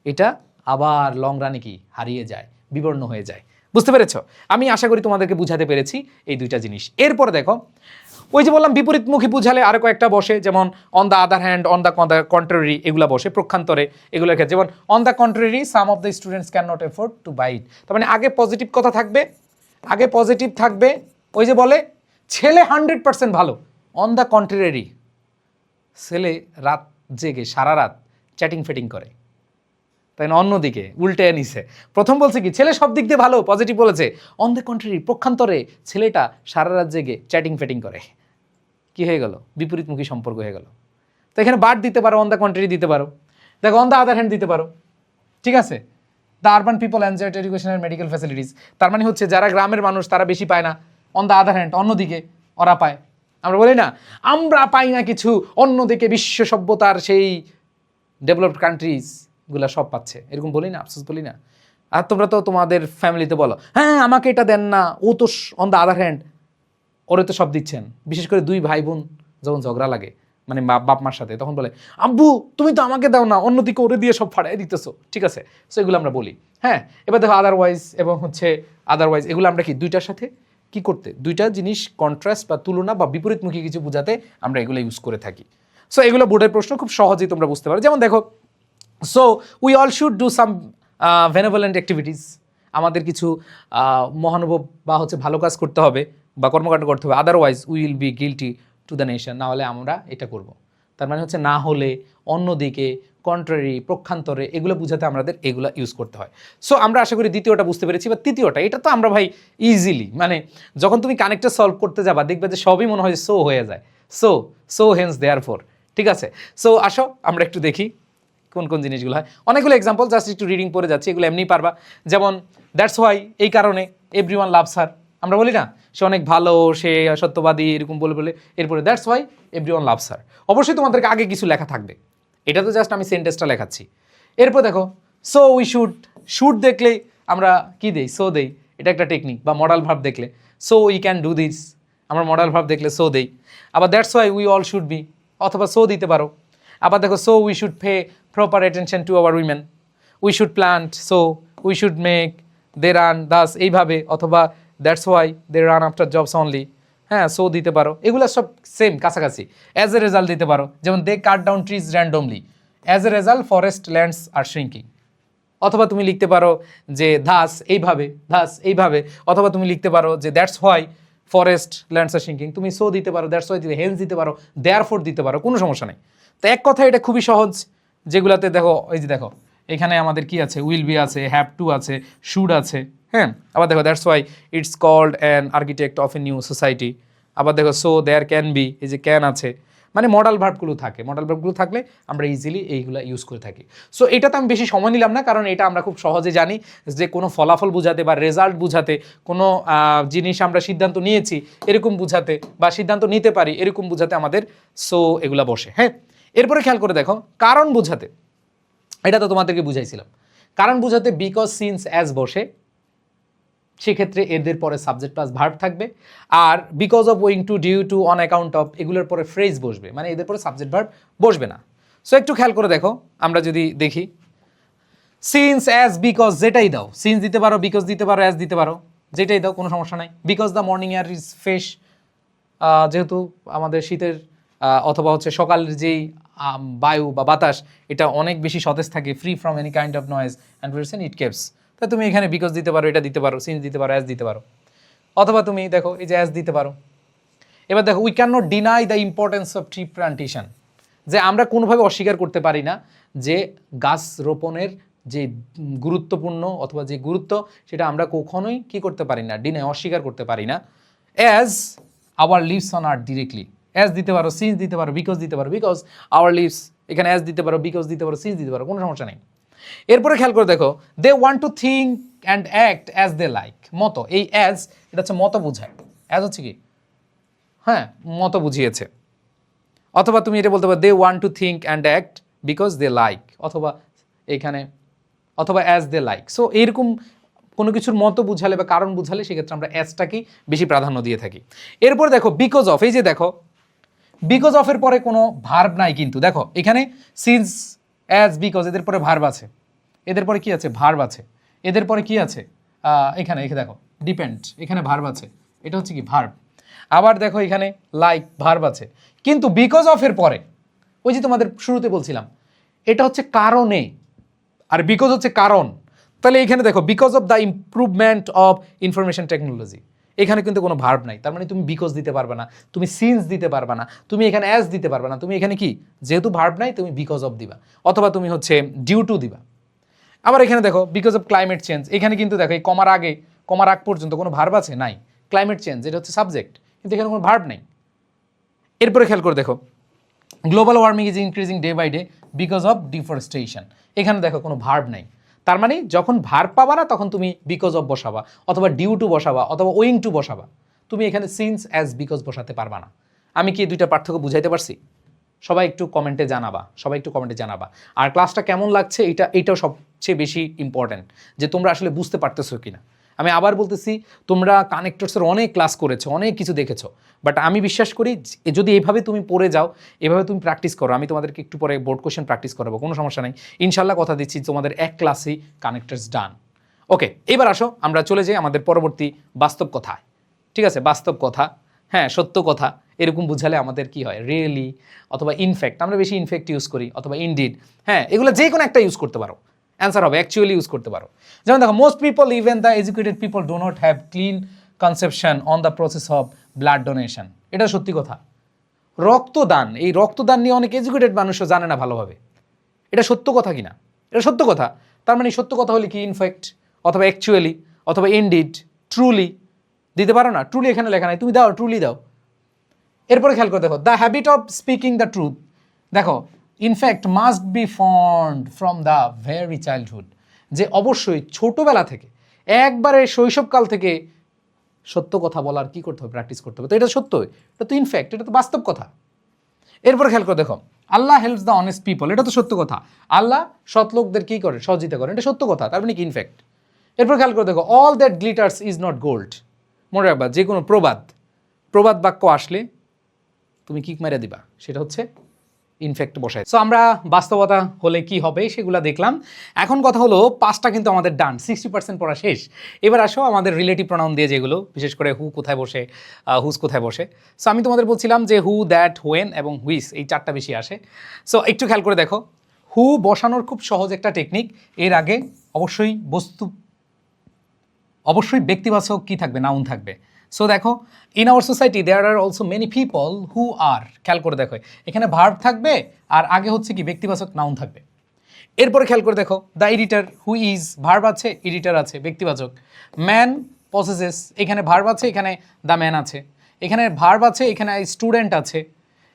এটা আবার লং রানে কি হারিয়ে যায়, বিবর্ণ হয়ে যায়। বুঝতে পেরেছো? আমি আশা করি তোমাদেরকে বুঝাতে পেরেছি এই দুইটা জিনিস। এরপরে দেখো, ওই যে বললাম বিপরীতমুখী বুঝালে আরো কয়েকটা বসে, যেমন on the other hand, on the contrary, এগুলা বসে প্রক্ষান্তরে, এগুলোর ক্ষেত্রে যেমন on the contrary some of the students can not afford to buy it. তার মানে আগে পজিটিভ কথা থাকবে, আগে পজিটিভ থাকবে, ওই যে বলে ছেলে 100% ভালো, অন দ্য কন্ট্রারি ছেলে রাত জেগে সারা রাত চ্যাটিং ফেটিং করে, তাই না? অন্যদিকে উল্টে নিছে, প্রথম বলছে কি ছেলে সব দিক দিয়ে ভালো, পজিটিভ বলেছে, অন দ্য কন্ট্রারি পক্ষান্তরে ছেলেটা সারা রাত জেগে চ্যাটিং ফেটিং করে। কি হয়ে গেল? বিপরীতমুখী সম্পর্ক হয়ে গেল। তো এখানে বাট দিতে পারো, অন দ্য কন্ট্রারি দিতে পারো, দেখো অন দ্য আদার হ্যান্ড দিতে পারো। ঠিক আছে, the urban people enjoy education and medical facilities, তার মানে হচ্ছে যারা গ্রামের মানুষ তারা বেশি পায় না, অন দ্য আদার হ্যান্ড অন্যদিকে ওরা পায়। আমরা বলি না আমরা পাই না কিছু, অন্যদিকে বিশ্ব সভ্যতার সেই ডেভেলপড কান্ট্রিজগুলো সব পাচ্ছে, এরকম বলি না, আফসোস বলি না। আর তোমরা তো তোমাদের ফ্যামিলিতে বলো, হ্যাঁ আমাকে এটা দেন না, ও তো অন দ্য আদার হ্যান্ড ওরে তো সব দিচ্ছেন। বিশেষ করে দুই ভাই বোন যখন ঝগড়া লাগে, মানে বাপ মার সাথে, তখন বলে আব্বু তুমি তো আমাকে দাও না, অন্যদিকে ওরে দিয়ে সব ফাড়াই দিতেছো। ঠিক আছে, সো এগুলো আমরা বলি। হ্যাঁ, এবার দেখো আদারওয়াইজ এবং হচ্ছে আদারওয়াইজ, এগুলো আমরা কি দুইটার সাথে কি করতে, দুইটা জিনিস কন্ট্রাস্ট বা তুলনা বা বিপরীতমুখী কিছু বোঝাতে আমরা এগুলো ইউজ করে থাকি। সো এগুলো বোর্ডের প্রশ্ন খুব সহজেই তোমরা বুঝতে পারো। যেমন দেখো, so we all should do some benevolent activities, আমাদের কিছু মহানুভব বা হচ্ছে ভালো কাজ করতে হবে বা কর্মকাণ্ড করতে হবে, otherwise we will be guilty to the nation, না হলে আমরা এটা করব। তার মানে হচ্ছে না হলে, অন্যদিকে, কন্ট্রারি, পক্ষান্তরে, এগুলো বুঝাতে আমাদের এগুলো ইউজ করতে হয়। সো আমরা আশা করি দ্বিতীয়টা বুঝতে পেরেছি। বা তৃতীয়টা, এটা তো আমরা ভাই ইজিলি, মানে যখন তুমি কানেক্টর সলভ করতে যাবা দেখবে যে সবই মনে হয় সো হয়ে যায়, সো সো হেন্স দেয়ার ফোর। ঠিক আছে, সো আসো আমরা একটু দেখি কোন কোন জিনিসগুলো হয়। অনেকগুলো এক্সাম্পল জাস্ট একটু রিডিং পড়ে যাচ্ছি, এগুলো এমনি পারবা। যেমন দ্যাটস হোয়াই, এই কারণে, এভরিওয়ান লাভস হার, আমরা বলি না সে অনেক ভালো, সে সত্যবাদী, এরকম বলে বলে এরপরে দ্যাটস হোয়াই এভরিওয়ান লাভস হার। অবশ্যই তোমাদেরকে আগে কিছু লেখা থাকবে, এটা তো জাস্ট আমি সেন্টেন্সটা লেখাচ্ছি। এরপর দেখো, সো উই শুড, শুড দেখলে আমরা কি দেই, সো দেই, এটা একটা টেকনিক। বা মডাল ভার্ব দেখলে so we can do this, আমরা মডাল ভার্ব দেখলে সো দেই। আবার that's why we all should be, অথবা সো দিতে পারো। আবার দেখো, so we should pay proper attention to our women, we should plant, so we should make they run thus, এইভাবে। অথবা that's why they run after jobs only, হ্যাঁ so দিতে পারো। এগুলো সব সেম কাছাকাছি। অ্যাজ এ রেজাল্ট দিতে পারো, যেমন they cut down trees randomly, as a result forest lands are shrinking. অথবা তুমি লিখতে পারো যে ধাস এইভাবে, ধাস এইভাবে। অথবা তুমি লিখতে পারো যে that's why forest lands are shrinking, তুমি সো দিতে পারো, দ্যাটস হোয়াই দিতে, হেন্স দিতে পারো, দেয়ারফোর দিতে পারো, কোনো সমস্যা নেই। তো এক কথা এটা খুবই সহজ, যেগুলাতে দেখো, এই যে দেখো এখানে আমাদের কি আছে, উইল বি আছে, হ্যাভ টু আছে, শুড আছে। হ্যাঁ, আবার দেখো that's why it's called an architect of a new society. আবার দেখো সো দেয়ার ক্যান বি, এই যে ক্যান আছে, মানে মডাল ভার্বগুলো থাকে। মডাল ভার্বগুলো থাকলে আমরা ইজিলি এইগুলো ইউজ করে থাকি। সো এটাতে আমি বেশি সময় নিলাম না, কারণ এটা আমরা খুব সহজে জানি যে কোনো ফলাফল বোঝাতে বা রেজাল্ট বোঝাতে, কোনো জিনিস আমরা সিদ্ধান্ত নিয়েছি এরকম বোঝাতে বা সিদ্ধান্ত নিতে পারি এরকম বোঝাতে আমাদের সো এগুলা বসে। হ্যাঁ, এরপরে খেয়াল করে দেখো, কারণ বোঝাতে, এটা তো তোমাদেরকে বুঝাইছিলাম, কারণ বোঝাতে বিকজ, সিন্স, অ্যাজ বসে, সেক্ষেত্রে এদের পরে সাবজেক্ট প্লাস ভার্ব থাকবে। আর because of, owing to, due to, on account of, এগুলোর পরে ফ্রেজ বসবে, মানে এদের পরে সাবজেক্ট ভার্ব বসবে না। সো একটু খেয়াল করে দেখো, আমরা যদি দেখি সিন্স, অ্যাজ, বিকজ যেটাই দাও, সিন্স দিতে পারো, বিকজ দিতে পারো, অ্যাজ দিতে পারো, যেটাই দাও কোনো সমস্যা নাই। Because the morning air is fresh, যেহেতু আমাদের শীতের অথবা হচ্ছে সকালের যেই বায়ু বা বাতাস এটা অনেক বেশি সতেজ থাকে, free from any kind of noise and vibration it capes. তাই তুমি এখানে বিকজ দিতে পারো, এটা দিতে পারো, সিন্স দিতে পারো, অ্যাজ দিতে পারো, অথবা তুমি দেখো এই যে অ্যাজ দিতে পারো। এবার দেখো we can not deny the importance of tree plantation, যে আমরা কোনোভাবে অস্বীকার করতে পারি না যে গাছ রোপণের যে গুরুত্বপূর্ণ অথবা যে গুরুত্ব সেটা আমরা কখনোই কি করতে পারি না, ডিনাই, অস্বীকার করতে পারি না। As our leaves on earth directly, as দিতে পারো, সিন্স দিতে পারো, বিকজ দিতে পারো, বিকজ আওয়ার লিভস, এখানে অ্যাজ দিতে পারো, বিকজ দিতে পারো, সিন্স দিতে পারো, কোনো সমস্যা নেই। এরপরে খেয়াল করে দেখো they want to think and act as they like, মতো, এই অ্যাজ এটা হচ্ছে মতো বোঝায়, অ্যাজ হচ্ছে কি, হ্যাঁ মতো বুঝিয়েছে। অথবা তুমি এটা বলতে পারো they want to think and act because they like, অথবা এখানে অথবা অ্যাজ দে লাইক। সো এরকম কোনো কিছুর মতো বুঝালে বা কারণ বুঝালে সেক্ষেত্রে আমরা অ্যাজটাকেই বেশি প্রাধান্য দিয়ে থাকি। এরপর দেখো বিকজ অফ, এই যে দেখো বিকজ অফের পরে কোনো ভার্ব নাই, কিন্তু দেখো এখানে সিন্স, অ্যাজ, বিকজ এদের পরে ভার্ব আছে, এদের পরে কি আছে, ভার্ব আছে, এদের পরে কি আছে, এখানে দেখো ডিপেন্ড, এখানে ভার্ব আছে, এটা হচ্ছে কি ভার্ব। আবার দেখো এখানে লাইক, ভার্ব আছে, কিন্তু বিকজ অফের পরে ওই যে তোমাদের শুরুতে বলছিলাম এটা হচ্ছে কারণে, আর বিকজ হচ্ছে কারণ। তাহলে এখানে দেখো because of the improvement of information technology, এখানে কিন্তু কোনো ভার্ব নাই, তার মানে তুমি বিকজ দিতে পারবে না, তুমি সিন্স দিতে পারবে না, তুমি এখানে অ্যাজ দিতে পারবে না, তুমি এখানে কি, যেহেতু ভার্ব নাই তুমি বিকজ অফ দিবা, অথবা তুমি হচ্ছে ডিউ টু দিবা। আবার এখানে দেখো বিকজ অফ ক্লাইমেট চেঞ্জ, এখানে কিন্তু দেখো এই কমার আগে, কমার আগ পর্যন্ত কোনো ভার্ব আছে নাই, ক্লাইমেট চেঞ্জ এটা হচ্ছে সাবজেক্ট, কিন্তু এখানে কোনো ভার্ব নেই। এরপরে খেয়াল করে দেখো global warming is increasing day by day because of deforestation, এখানে দেখো কোনো ভার্ব নেই, তার মানে যখন ভার্ব পাবা না তখন তুমি বিকজ অফ বসাবা, অথবা ডিউ টু বসাবা, অথবা ওয়িং টু বসাবা, তুমি এখানে সিন্স, অ্যাজ, বিকজ বসাতে পারবা না। আমি কি দুইটা পার্থক্য বুঝাইতে পারছি? সবাই একটু কমেন্টে জানাবা, সবাই একটু কমেন্টে জানাবা। আর ক্লাসটা কেমন লাগছে এইটাও সবচেয়ে বেশি ইম্পর্ট্যান্ট, যে তোমরা আসলে বুঝতে পারতেছো কিনা। আমি আবার বলতেছি, তোমরা কানেক্টরসের অনেক ক্লাস করেছো, অনেক কিছু দেখেছো, বাট আমি বিশ্বাস করি যদি এইভাবে তুমি পড়ে যাও, এভাবে তুমি প্র্যাকটিস করো, আমি তোমাদেরকে একটু পরে বোর্ড কোশ্চেন প্র্যাকটিস করাবো, কোনো সমস্যা নেই ইনশাল্লাহ, কথা দিচ্ছি তোমাদের এক ক্লাসেই কানেক্টরস ডান। ওকে, এবার আসো আমরা চলে যাই আমাদের পরবর্তী বাস্তব কথায়। ঠিক আছে, বাস্তব কথা, হ্যাঁ সত্য কথা, এরকম বুঝালে আমাদের কি হয়, রিয়েলি অথবা ইনফ্যাক্ট, আমরা বেশি ইনফ্যাক্ট ইউজ করি, অথবা ইনডিড, হ্যাঁ এগুলো যে কোনো একটা ইউজ করতে পারো, অ্যান্সার হবে অ্যাকচুয়ালি ইউজ করতে পারো। যেমন দেখো most people, even the educated people do not have clean conception on the process of blood donation, এটা সত্যি কথা। রক্তদান, এই রক্তদান নিয়ে অনেক এডুকেটেড মানুষও জানে না ভালোভাবে, এটা সত্য কথা কিনা, এটা সত্য কথা। তার মানে সত্য কথা হলে কি ইনফ্যাক্ট, অথবা অ্যাকচুয়ালি, অথবা ইনডিড, ট্রুলি দিতে পারো না, ট্রুলি এখানে লেখা নাই, তুমি দাও ট্রুলি দাও। এরপরে খেয়াল করে দেখো the habit of speaking the truth, দেখো in fact must be formed from the very childhood, যে অবশ্যই ছোটোবেলা থেকে, একবারে শৈশবকাল থেকে সত্য কথা বলার কি করতে হবে, প্র্যাকটিস করতে হবে। তো এটা সত্য, এটা তো ইনফ্যাক্ট, এটা তো বাস্তব কথা। এরপরে খেয়াল করে দেখো আল্লাহ হেল্পস দ্য অনেস্ট পিপল, এটা তো সত্য কথা, আল্লাহ সৎ লোকদের কী করে, সহযোগিতা করে, এটা সত্য কথা, তার মানে কি ইনফ্যাক্ট। এরপর খেয়াল করে দেখো all that glitters is not gold, মনে রাখবা যে কোনো প্রবাদ বাক্য আসলে তুমি কিক মেরে দিবা, সেটা হচ্ছে ইনফ্যাক্ট বসায়। সো আমরা বাস্তবতা হলে কি হবে সেগুলো দেখলাম। এখন কথা হলো পাঁচটা কিন্তু আমাদের ডান, 60% পড়া শেষ। এবার আসো আমাদের রিলেটিভ প্রনাউন দিয়ে, যেগুলো বিশেষ করে হু কোথায় বসে, হুজ কোথায় বসে। সো আমি তোমাদের বলছিলাম যে হু, দ্যাট, হোয়েন এবং হুইস, এই চারটা বেশি আসে। সো একটু খেয়াল করে দেখো, হু বসানোর খুব সহজ একটা টেকনিক। এর আগে অবশ্যই ব্যক্তিবাচক কি থাকবে, নাউন থাকবে। সো দেখো in our society there are also many people who are, খেয়াল করে দেখো এখানে ভার্ব থাকবে আর আগে হচ্ছে কি ব্যক্তিবাচক নাউন থাকবে। এরপরে খেয়াল করে দেখো the editor, who is verb আছে, এডিটর আছে ব্যক্তিবাচক। ম্যান পসেসেস, এখানে ভার্ব আছে, এখানে দ্য ম্যান আছে, এখানে ভার্ব আছে, এখানে স্টুডেন্ট আছে।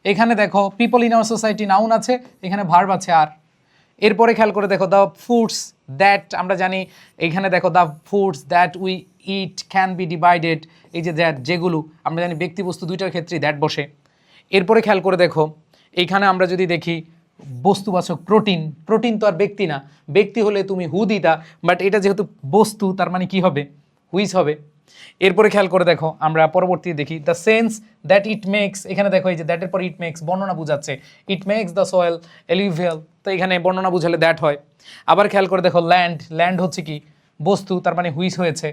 এখানে দেখো people in our society noun আছে, এখানে ভার্ব আছে আর। এরপরে খেয়াল করে দেখো দ্য ফুডস দ্যাট, আমরা জানি এখানে দেখো the foods that we it can be divided, এই যে দ্যাট, যেগুলো আমরা জানি ব্যক্তি বস্তু দুইটার ক্ষেত্রেই দ্যাট বসে। এরপরে খেয়াল করে দেখো এইখানে আমরা যদি দেখি বস্তুবাচক প্রোটিন তো আর ব্যক্তি না, ব্যক্তি হলে তুমি হু দিতা, বাট এটা যেহেতু বস্তু তার মানে কি হবে, হুইজ হবে। এরপরে খেয়াল করে দেখো আমরা পরবর্তী দেখি the sense that it makes, এখানে দেখো এই যে দ্যাটের পর ইট মেক্স বর্ণনা বোঝাচ্ছে, ইট মেক্স দ্য সয়েল এলিভিয়াল, তো এখানে বর্ণনা বুঝালে দ্যাট হয়। আবার খেয়াল করে দেখো ল্যান্ড, ল্যান্ড হচ্ছে কি বস্তু, তার মানে হুইচ হয়েছে।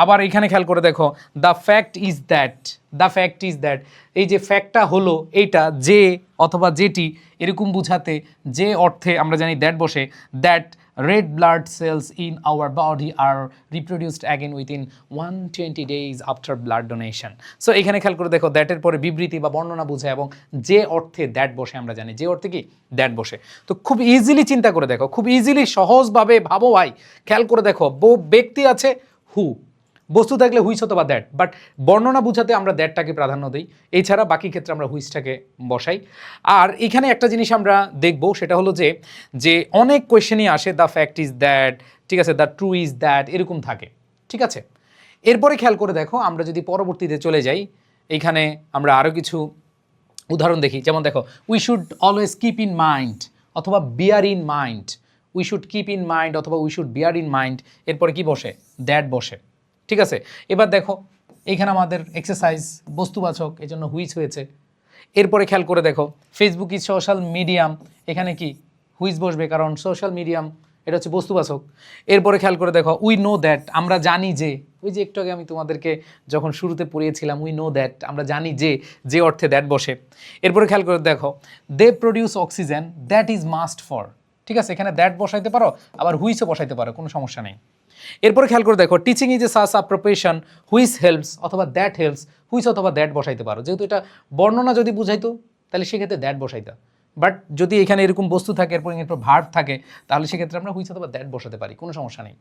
আবার এখানে খেয়াল করে দেখো the fact is that, the fact is that, এই যে ফ্যাক্টটা হলো এইটা, যে অথবা যেটি এরকম বুঝাতে যে অর্থে আমরা জানি দ্যাট বসে, that red blood cells in our body are reproduced again within 120 days after blood donation. So এখানে খেয়াল করে দেখো দ্যাটের পরে বিবৃতি বা বর্ণনা বোঝায় এবং যে অর্থে দ্যাট বসে আমরা জানি, যে অর্থে কি দ্যাট বসে। তো খুব ইজিলি চিন্তা করে দেখো, খুব ইজিলি সহজভাবে ভাবো ভাই, খেয়াল করে দেখো ব্যক্তি আছে হু, বস্তু থাকলে হুইচ অথবা দ্যাট, বাট বর্ণনা বুঝাতে আমরা দ্যাটটাকে প্রাধান্য দিই, এছাড়া বাকি ক্ষেত্রে আমরা হুইচটাকে বসাই। আর এখানে একটা জিনিস আমরা দেখব, সেটা হলো যে অনেক কোয়েশ্চেনই আসে দ্য ফ্যাক্ট ইজ দ্যাট, ঠিক আছে, দ্য ট্রু ইজ দ্যাট, এরকম থাকে, ঠিক আছে। এরপরে খেয়াল করে দেখো আমরা যদি পরবর্তীতে চলে যাই, এইখানে আমরা আরও কিছু উদাহরণ দেখি, যেমন দেখো we should always keep in mind অথবা bear in mind, we should keep in mind অথবা we should bear in mind, এরপরে কি বসে দ্যাট বসে, ঠিক আছে। এবার দেখো এইখানে আমাদের এক্সারসাইজ বস্তুবাচক, এই জন্য হুইচ হয়েছে। এরপরে খেয়াল করে দেখো ফেসবুক ইজ সোশ্যাল মিডিয়াম, এখানে কি হুইচ বসবে, কারণ সোশ্যাল মিডিয়াম এটা হচ্ছে বস্তুবাচক। এরপরে খেয়াল করে দেখো উই নো দ্যাট, আমরা জানি যে, ওই যে একটু আগে আমি তোমাদেরকে যখন শুরুতে পড়িয়েছিলাম উই নো দ্যাট, আমরা জানি যে অর্থে দ্যাট বসে। এরপরে খেয়াল করে দেখো they produce oxygen that is must for, ঠিক আছে, এখানে দ্যাট বসাইতে পারো আবার হুইচও বসাইতে পারো, কোনো সমস্যা নেই। এরপরে খেয়াল করে দেখো teaching is a such a profession which helps অথবা দ্যাট হেল্পস, হুইচ অথবা দ্যাট বসাইতে পারো, যেহেতু এটা বর্ণনা যদি বুঝাইতো তাহলে সেক্ষেত্রে দ্যাট বসাইতো, বাট যদি এখানে এরকম বস্তু থাকে এরপর ভার্ব থাকে তাহলে সেক্ষেত্রে আমরা হুইচ অথবা দ্যাট বসাতে পারি, কোনো সমস্যা নেই।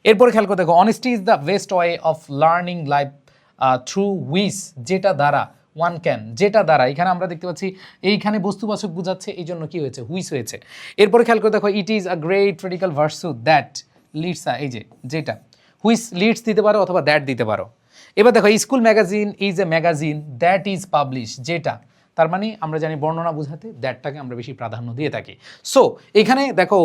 এরপরে খেয়াল করে দেখো honesty is the best way of learning life through which, যেটা দ্বারা ওয়ান ক্যান, যেটা দ্বারা, এখানে আমরা দেখতে পাচ্ছি এইখানে বস্তুবাচক বুঝাচ্ছে, এই জন্য কি হয়েছে হুইচ হয়েছে। এরপরে খেয়াল করে দেখো it is a great critical versa that leads, এই যে যেটা হুইচ লিডস দিতে পারো অথবা দ্যাট দিতে পারো। এবার দেখো school magazine is a magazine that is publish, যেটা, তার মানে আমরা জানি বর্ণনা বোঝাতে দ্যাটটাকে আমরা বেশি প্রাধান্য দিয়ে থাকি। সো এখানে দেখো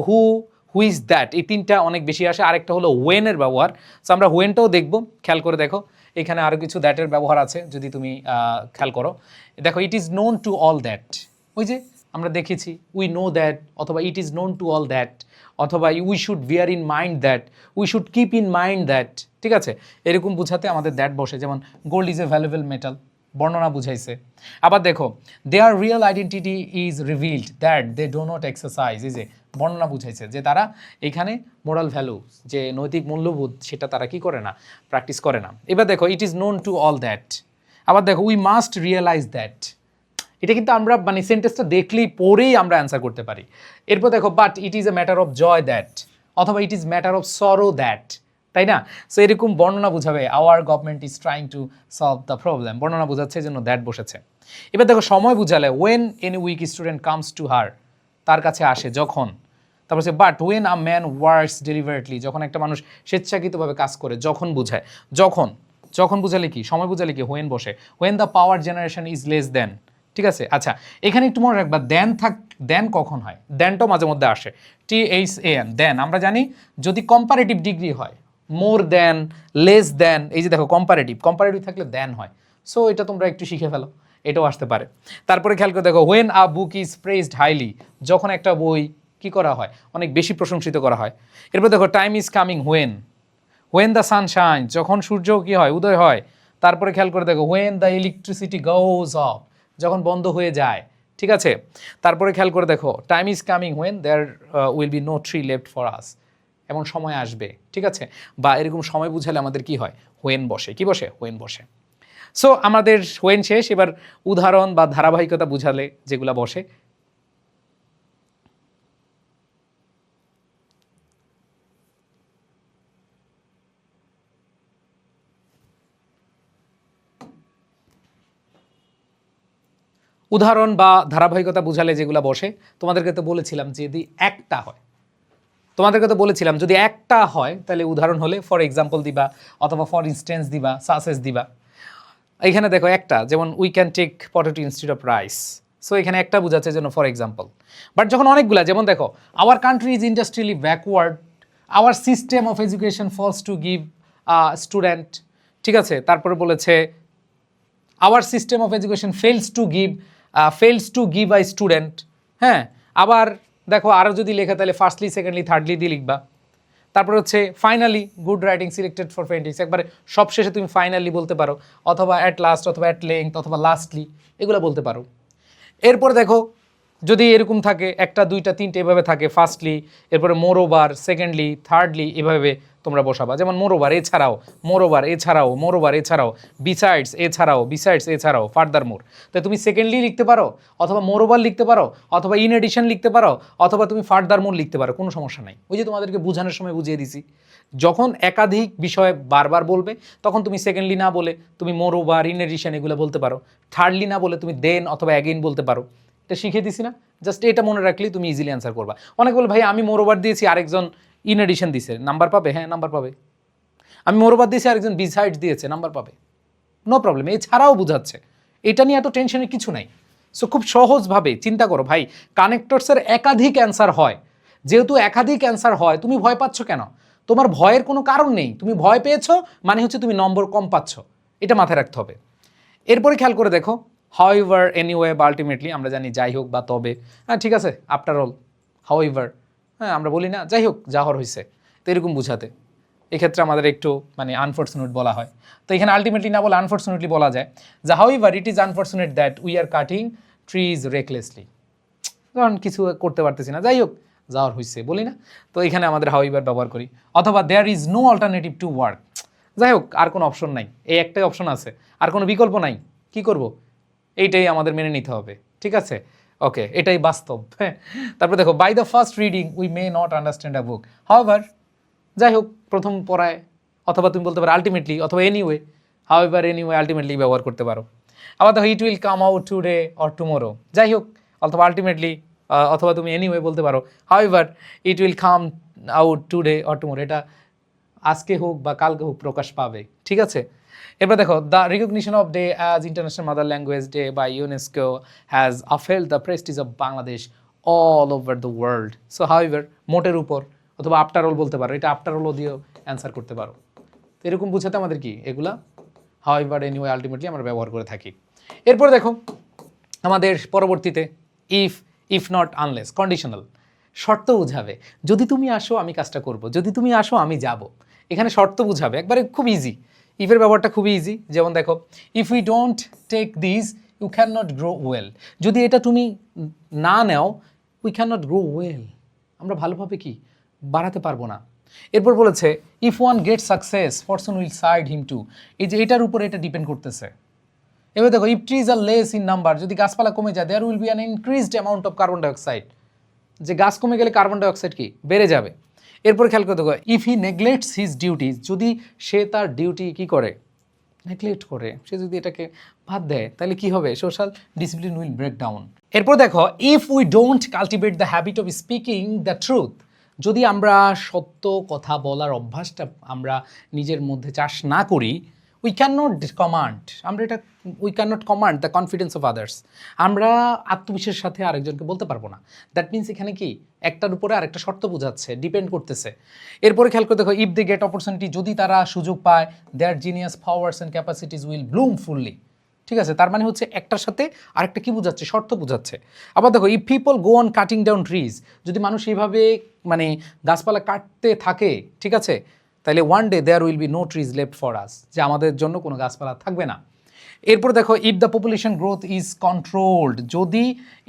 হুইজ দ্যাট, এই তিনটা অনেক বেশি আসে। আরেকটা হলো ওয়েনের ব্যবহার, সো আমরা ওয়েনটাও দেখব। খেয়াল করে দেখো এখানে আরও কিছু দ্যাটের ব্যবহার আছে, যদি তুমি খেয়াল করো দেখো it is known to all that, ওই যে আমরা দেখেছি উই নো দ্যাট অথবা it is known to all that অথবা we should bear in mind that, we should keep in mind that, ঠিক আছে, এরকম বুঝাতে আমাদের দ্যাট বসে। যেমন gold is a valuable metal, বর্ণনা বুঝাইছে। আবার দেখো their real identity is revealed that they do not exercise, এই যে বর্ণনা বুঝাইছে যে তারা এখানে মোরাল ভ্যালু, যে নৈতিক মূল্যবোধ, সেটা তারা কি করে না, প্র্যাকটিস করে না। এবার দেখো it is known to all that. আবার দেখো উই মাস্ট রিয়েলাইজ দ্যাট, এটা কিন্তু আমরা মানে সেন্টেন্সটা দেখলেই পড়েই আমরা অ্যান্সার করতে পারি। এরপর দেখো but it is a matter of joy that অথবা it is matter of sorrow that, তাই না। সো এরকম বর্ণনা বুঝাবে our government is trying to solve the problem, বর্ণনা বোঝাচ্ছে এই জন্য দ্যাট বসেছে। এবার দেখো সময় বুঝালে when any weak student comes to her, তার কাছে আসে যখন, তারপর সে but when a man works deliberately, যখন একটা মানুষ স্বেচ্ছাকৃতভাবে কাজ করে, যখন বুঝায়, যখন বুঝালে কি, সময় বুঝালে কি হোয়েন বসে। When the power generation is less than, ঠিক আছে। আচ্ছা এখানে একটু মনে রাখবা দেন কখন হয়, দেনটাও মাঝে মধ্যে আসে, THAN দেন। আমরা জানি যদি কম্পারেটিভ ডিগ্রি হয়, মোর দেন, লেস দেন, এই যে দেখো কম্পারেটিভ থাকলে দেন হয়। সো এটা তোমরা একটু শিখে ফেলো, এটাও আসতে পারে। তারপরে খেয়াল করে দেখো when a book is praised highly, যখন একটা বই কি করা হয়, অনেক বেশি প্রশংসিত করা হয়। এরপর দেখো time is coming when the sun shine, যখন সূর্য কি হয়, উদয় হয়। তারপরে খেয়াল করে দেখো when the electricity goes of, যখন বন্ধ হয়ে যায়, ঠিক আছে। তারপরে খেয়াল করে দেখো time is coming when there will be no tree left for us, এমন সময় আসবে, ঠিক আছে। বা এরকম সময় বুঝালে আমাদের কি হয়, হোয়েন বসে, কি বসে, হোয়েন বসে। সো আমাদের হোয়েন শেষ, এবার উদাহরণ বা ধারাবাহিকতা বুঝালে যেগুলা বসে। উদাহরণ বা ধারাবাহিকতা বুঝালে যেগুলো বসে, তোমাদেরকে তো বলেছিলাম যদি একটা হয়, যদি একটা হয় তাহলে উদাহরণ হলে ফর এক্সাম্পল দিবা অথবা ফর ইনস্টেন্স দিবা, সাসেস দিবা। এখানে দেখো একটা, যেমন we can take potato instead of rice, so এখানে একটা বোঝাচ্ছে জন্য ফর এক্সাম্পল। বাট যখন অনেকগুলা, যেমন দেখো our country is industrially backward, our system of education falls to give student ঠিক আছে, তারপরে বলেছে our system of education fails to give I student. হ্যাঁ, আবার দেখো আরও যদি লেখা তাহলে ফার্স্টলি সেকেন্ডলি থার্ডলি দিয়ে লিখবা। তারপর হচ্ছে finally good writing selected for paintings, একবারে সবশেষে তুমি ফাইনালি বলতে পারো, অথবা অ্যাট লাস্ট, অথবা অ্যাট লেংথ, অথবা লাস্টলি, এগুলো বলতে পারো। এরপর দেখো যদি এরকম থাকে একটা দুইটা তিনটে এভাবে থাকে, ফার্স্টলি, এরপরে মোর ওভার, সেকেন্ডলি, থার্ডলি, এভাবে তোমরা বসাবা। যেমন মোর ওভার এছাড়াও, মোর ওভার এছাড়াও, মোর ওভার এছাড়াও, বিসাইডস এছাড়াও, বিসাইডস এছাড়াও, ফার্দার মোর। তাই তুমি সেকেন্ডলি লিখতে পারো, অথবা মোর ওভার লিখতে পারো, অথবা ইন এডিশন লিখতে পারো, অথবা তুমি ফার্দার মোর লিখতে পারো, কোনো সমস্যা নাই। ওই যে তোমাদেরকে বোঝানোর সময় বুঝিয়ে দিছি, যখন একাধিক বিষয় বারবার বলবে তখন তুমি সেকেন্ডলি না বলে তুমি মোর ওভার, ইন এডিশন এগুলো বলতে পারো। থার্ডলি না বলে তুমি দেন অথবা অ্যাগেইন বলতে পারো। এটা শিখিয়ে দিছি না? জাস্ট এটা মনে রাখলেই তুমি ইজিলি অ্যান্সার করবা। অনেকে বলে ভাই আমি মোর ওভার দিয়েছি, আরেকজন ইন এডিশন দিয়েছে, নাম্বার পাবে? হ্যাঁ, নাম্বার পাবে। আমি মোর ওভার দিয়েছি, আরেকজন বিসাইড দিয়েছে, নাম্বার পাবে, নো প্রবলেম। এছাড়াও বোঝাচ্ছে, এটা নিয়ে এত টেনশনের কিছু নাই। সো খুব সহজভাবে চিন্তা করো ভাই, কানেক্টরসের একাধিক অ্যান্সার হয়, যেহেতু একাধিক অ্যান্সার হয় তুমি ভয় পাচ্ছ কেন? তোমার ভয়ের কোনো কারণ নেই। তুমি ভয় পেয়েছো মানে হচ্ছে তুমি নম্বর কম পাচ্ছ, এটা মাথায় রাখতে হবে। এরপরে খেয়াল করে দেখো, হাউএভার, এনিওয়ে বা আলটিমেটলি, আমরা জানি যাই হোক বা তবে, হ্যাঁ ঠিক আছে, আফটার অল, হাউএভার, হ্যাঁ আমরা বলি না যাই হোক যা হওয়ার হয়েছে, তো এরকম বুঝাতে এক্ষেত্রে আমাদের একটু মানে আনফর্চুনেট বলা হয়। তো এখানে আলটিমেটলি না বলে আনফর্চুনেটলি বলা যায় যে however it is unfortunate that we are cutting trees recklessly, কারণ কিছু করতে পারতেছি না, যাই হোক যাওয়ার হয়েছে বলি না, তো এখানে আমাদের হাউএভার ব্যবহার করি। অথবা there is no alternative to work, যাই হোক আর কোনো অপশন নাই, এই একটাই অপশন আছে, আর কোনো বিকল্প নাই, কি করব? এইটাই আমাদের মেনে নিতে হবে, ঠিক আছে? ওকে, এটাই বাস্তব। হ্যাঁ, তারপরে দেখো by the first reading we may not understand a book, however, যাই হোক প্রথম পড়ায়, অথবা তুমি বলতে পারো আলটিমেটলি, অথবা এনিওয়ে, হাউএভার, এনিওয়ে, আলটিমেটলি ব্যবহার করতে পারো। আবার দেখো it will come out today or tomorrow, যাই হোক, অথবা আলটিমেটলি, অথবা তুমি এনিওয়ে বলতে পারো, however it will come out today or tomorrow, এটা আজকে হোক বা কালকে হোক প্রকাশ পাবে, ঠিক আছে? এবার দেখো the recognition of day as International Mother Language Day by UNESCO has upheld the prestige of Bangladesh all over the world. So however মোটের উপর, অথবা আফটার অল বলতে পারো, এটা আফটার অলও দিয়েও অ্যান্সার করতে পারো। তো এরকম বুঝাতে আমাদের কি এগুলা হাউএভার, এনিওয়ে, আলটিমেটলি আমরা ব্যবহার করে থাকি। এরপর দেখো আমাদের পরবর্তীতে ইফ নট আনলেস, কন্ডিশনাল, শর্ত বুঝাবে। যদি তুমি আসো আমি কাজটা করব, যদি তুমি আসো আমি যাব, এখানে শর্ত বুঝাবে, একবারে খুব ইজি। ইফের ব্যবহারটা খুবই ইজি। যেমন দেখো if we don't take this you can not grow well, যদি এটা তুমি না নেও we can not grow well, আমরা ভালোভাবে কি বাড়াতে পারবো না। এরপর বলেছে if one get success fortune will side him to, এই যে এটার উপরে এটা ডিপেন্ড করতেছে। এবার দেখো if trees are less in number, যদি গাছপালা কমে যায় there will be an increased amount of carbon dioxide, যে গাছ কমে গেলে কার্বন ডাইঅক্সাইড কি বেড়ে যাবে। এরপর খেয়াল করে দেখো if he neglects his duties, যদি সে তার ডিউটি কি করে, নেগলেক্ট করে, সে যদি এটাকে বাদ দেয় তাহলে কি হবে, social discipline will break down. এরপর দেখো if we don't cultivate the habit of speaking the truth, যদি আমরা সত্য কথা বলার অভ্যাসটা আমরা নিজের মধ্যে চাষ না করি, উই ক্যান নট কমান্ড, আমরা এটা we can not command the confidence of others, আমরা আত্মবিশ্বাসের সাথে আরেকজনকে বলতে পারবো না। দ্যাট মিনস এখানে কি একটার উপরে আরেকটা শর্ত বোঝাচ্ছে, ডিপেন্ড করতেছে। এরপরে খেয়াল করে দেখো ইফ দে গেট অপরচুনিটি, যদি তারা সুযোগ পায়, their genius powers and capacities will bloom fully, ঠিক আছে? তার মানে হচ্ছে একটার সাথে আরেকটা কি বোঝাচ্ছে, শর্ত বোঝাচ্ছে। আবার দেখো if people go on cutting down trees, যদি মানুষ এইভাবে মানে গাছপালা কাটতে থাকে, ঠিক আছে, তাহলে one day there will be no trees left for us, যে আমাদের জন্য কোনো গাছপালা থাকবে না। এরপর দেখো if the population growth is controlled, যদি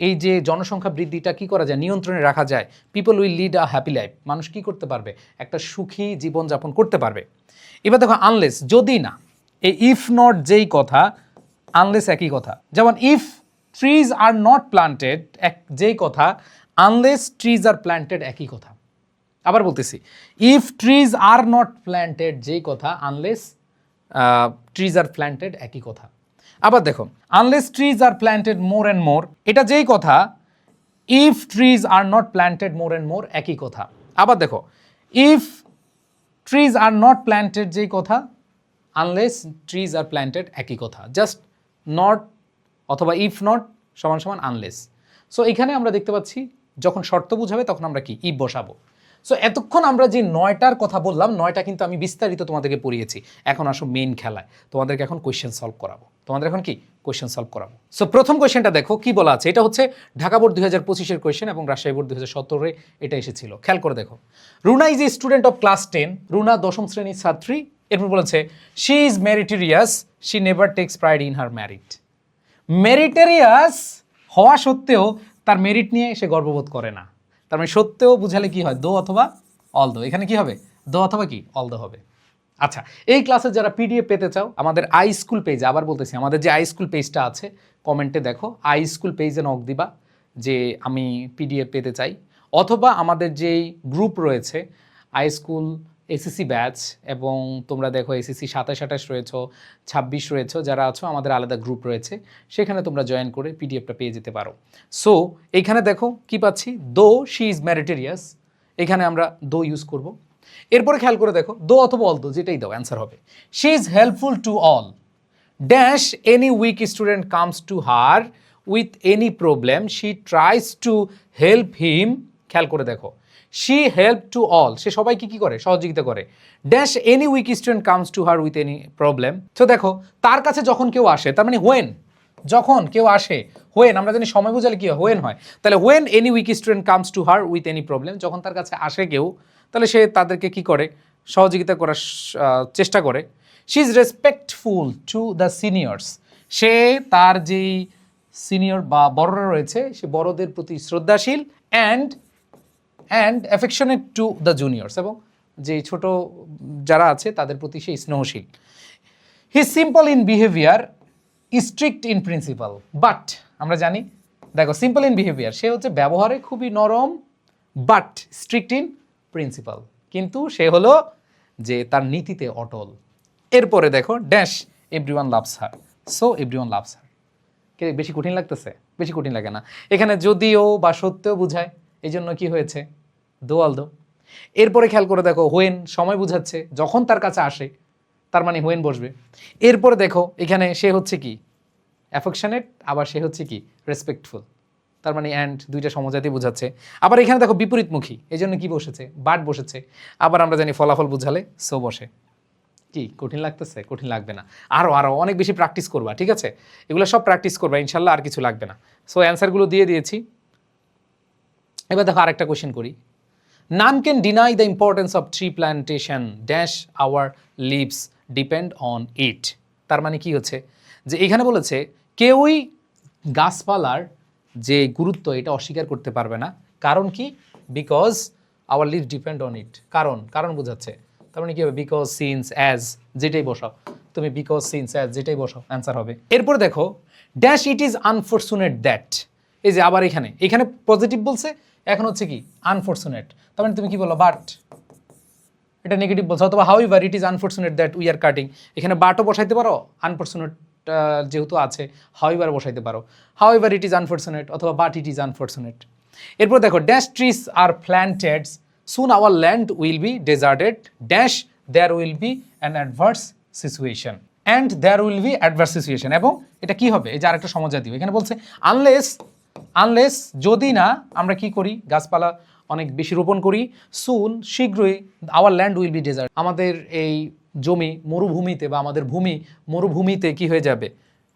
এই যে জনসংখ্যা বৃদ্ধিটা কি করা যায়, নিয়ন্ত্রণে রাখা যায়, people will lead a happy life, মানুষ কি করতে পারবে, একটা সুখী জীবনযাপন করতে পারবে। এবার দেখো আনলেস, যদি না, এই ইফ নট যেই কথা, আনলেস একই কথা। যেমন if trees are not planted এক যেই কথা, আনলেস ট্রিজ আর প্ল্যান্টেড একই কথা। আবার বলতেছি if trees are not planted যেই কথা, আনলেস ট্রিজ আর প্ল্যান্টেড একই কথা। আবার দেখো unless trees are planted more and more, এটা যেই কথা, if trees are not planted more and more একই কথা। আবার দেখো if trees are not planted যেই কথা, আনলেস ট্রিজ আর প্ল্যান্টেড একই কথা। জাস্ট নট অথবা ইফ নট সমান সমান আনলেস। সো এখানে আমরা দেখতে পাচ্ছি যখন শর্ত বুঝাবে তখন আমরা কি ইফ বসাবো। সো এতক্ষণ আমরা যে 9টার কথা বললাম 9টা কিন্তু আমি বিস্তারিত তোমাদেরকে পড়িয়েছি। এখন আসো মেইন খেলায়, তোমাদেরকে এখন কোয়েশ্চেন সলভ করাবো। তোমাদের এখন কি কোয়েশ্চেন সলভ করাবো। সো প্রথম কোয়েশ্চেনটা দেখো কি বলা আছে। এটা হচ্ছে ঢাকা বোর্ড 2025-এর কোয়েশ্চেন এবং রাজশাহী বোর্ড 2017-এ এটা এসেছিল। খেয়াল করে দেখো, Runa is a student of class 10। Runa 10ম শ্রেণীর ছাত্রী। এরপর বলেছে she is meritorious, she never takes pride in her merit. Meritorious হওয়া সত্ত্বেও তার মেরিট নিয়ে সে গর্ববোধ করে না। তার মানে সত্ত্বেও বুঝালে কি হয়, দো অথবা অল দো। এখানে কি হবে, দো অথবা কি অল দো হবে। আচ্ছা, এই ক্লাসে যারা পিডিএফ পেতে চাও আমাদের আই স্কুল পেজে, আবার বলতেছি আমাদের যে আই স্কুল পেজটা আছে কমেন্টে দেখো, আই স্কুল পেজে নক দিবা যে আমি পিডিএফ পেতে চাই, অথবা আমাদের যেই গ্রুপ রয়েছে আই স্কুল এসএসসি ব্যাচ, এবং তোমরা দেখো এসএসসি 27-28 রয়েছ, 26 রয়েছ, যারা আছো আমাদের আলাদা গ্রুপ রয়েছে, সেখানে তোমরা জয়েন করে পিডিএফটা পেয়ে যেতে পারো। সো এইখানে দেখো কি পাচ্ছি, দো শি ইজ মেরিটোরিয়াস, এখানে আমরা দো ইউজ করব। এরপরে খেয়াল করে দেখো, দো অথবা অল দো যেটাই দাও অ্যান্সার হবে। She is helpful to all dash any weak student comes to her with any problem, she tries to help him. খেয়াল করে দেখো, শি হেল্প টু অল, সে সবাইকে কি করে, সহযোগিতা করে। Dash any weak student comes to her with any problem. তো দেখো তার কাছে যখন কেউ আসে, তার মানে হোয়েন, যখন কেউ আসে, হোয়েন আমরা জানি সময় বোঝালে কি হয়, হোয়েন হয়। তাহলে when any weak student comes to her with any problem, যখন তার কাছে আসে কেউ, তাহলে সে তাদেরকে কি করে, সহযোগিতা করার চেষ্টা করে। She is respectful to the seniors, সে তার যেই সিনিয়র বা বড়রা রয়েছে সে বড়দের প্রতি শ্রদ্ধাশীল। And affectionate to the juniors, এবং যে ছোট যারা আছে তাদের প্রতি সেই স্নেহশীল। He simple in behaviour, strict in principle. But আমরা জানি, দেখো সিম্পল ইন বিহেভিয়ার, সে হচ্ছে ব্যবহারে খুবই নরম, বাট স্ট্রিক্ট ইন প্রিন্সিপাল, কিন্তু সে হলো যে তার নীতিতে অটল। এরপরে দেখো dash everyone loves her, so everyone loves her. কে বেশি কঠিন লাগতেছে? বেশি কঠিন লাগে না। এখানে যদিও বা সত্যও বুঝায়, এই জন্য কি হয়েছে, দো অল দো। এরপরে খেয়াল করে দেখো, হোয়েন সময় বুঝাচ্ছে, যখন তার কাছে আসে, তার মানে হোয়েন বসবে। এরপরে দেখো এখানে সে হচ্ছে কি অ্যাফেকশনেট, আবার সে হচ্ছে কি রেসপেক্টফুল, তার মানে অ্যান্ড দুইটা সমজাতি বোঝাচ্ছে। আবার এখানে দেখো বিপরীতমুখী, এই জন্য কি বসেছে, বাট বসেছে। আবার আমরা জানি ফলাফল বুঝালে সো বসে। কি কঠিন লাগতেছে? কঠিন লাগবে না, আরও অনেক বেশি প্র্যাকটিস করবা, ঠিক আছে? এগুলো সব প্র্যাকটিস করবা ইনশাল্লাহ, আর কিছু লাগবে না। সো অ্যান্সারগুলো দিয়ে দিয়েছি। এবার দেখো আরেকটা কোয়েশ্চেন করি। None can deny the importance of tree plantation dash our lives depend on it. তার মানে কি হচ্ছে, যে এখানে বলেছে কেউই গাছপালার যে গুরুত্ব এটা অস্বীকার করতে পারবে না। কারণ কি? Because our lives depend on it. কারণ বোঝাচ্ছে, তার মানে কি হবে, বিকজ সিন্স অ্যাজ যেটাই বসাও তুমি, বিকজ সিন্স অ্যাজ যেটাই বসাও অ্যান্সার হবে। এরপর দেখো dash it is unfortunate that, এই যে আবার এখানে পজিটিভ বলছে, এখন হচ্ছে কি আনফর্চুনেট, তার মানে তুমি কি বলো, বাট এটা নেগেটিভ বলছো, অথবা how ever it is unfortunate that we are cutting, এখানে বাটও বসাইতে পারো, আনফর্চুনেট যেহেতু আছে হাউ এভার বসাইতে পারো, however it is unfortunate অথবা বাট ইট ইজ আনফর্চুনেট। এরপর দেখো dash trees are planted soon our land will be deserted dash there will be an adverse situation and there will be adverse situation. এবং এটা কি হবে, এই যে আরেকটা সমজাতীয়, এখানে বলছে আনলেস যদি না আমরা কি করি, গাছপালা অনেক বেশি রোপণ করি, সুন শীঘ্রই our land will be desert, আমাদের এই জমি মরুভূমিতে বা আমাদের ভূমি মরুভূমিতে কি হয়ে যাবে,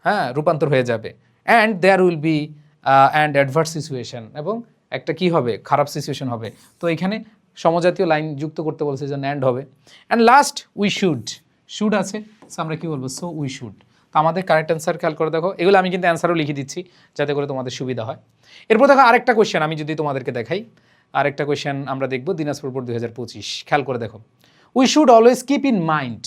হ্যাঁ রূপান্তর হয়ে যাবে। And there will be and adverse situation, এবং একটা কি হবে, খারাপ সিচুয়েশন হবে। তো এখানে সমজাতীয় লাইন যুক্ত করতে বলছে, যে অ্যান্ড হবে। অ্যান্ড লাস্ট উই শুড আছে, সো আমরা কি বলবো, সো উই শুড। তো আমাদের কারেক্ট অ্যান্সার খেয়াল করে দেখো, এগুলো আমি কিন্তু অ্যান্সারও লিখে দিচ্ছি যাতে করে তোমাদের সুবিধা হয়। এরপর দেখো আরেকটা কোয়েশ্চেন আমি যদি তোমাদেরকে দেখাই, আরেকটা কোয়েশ্চেন আমরা দেখব দিনাজপুর বোর্ড 2025। খেয়াল করে দেখো, we should always keep in mind,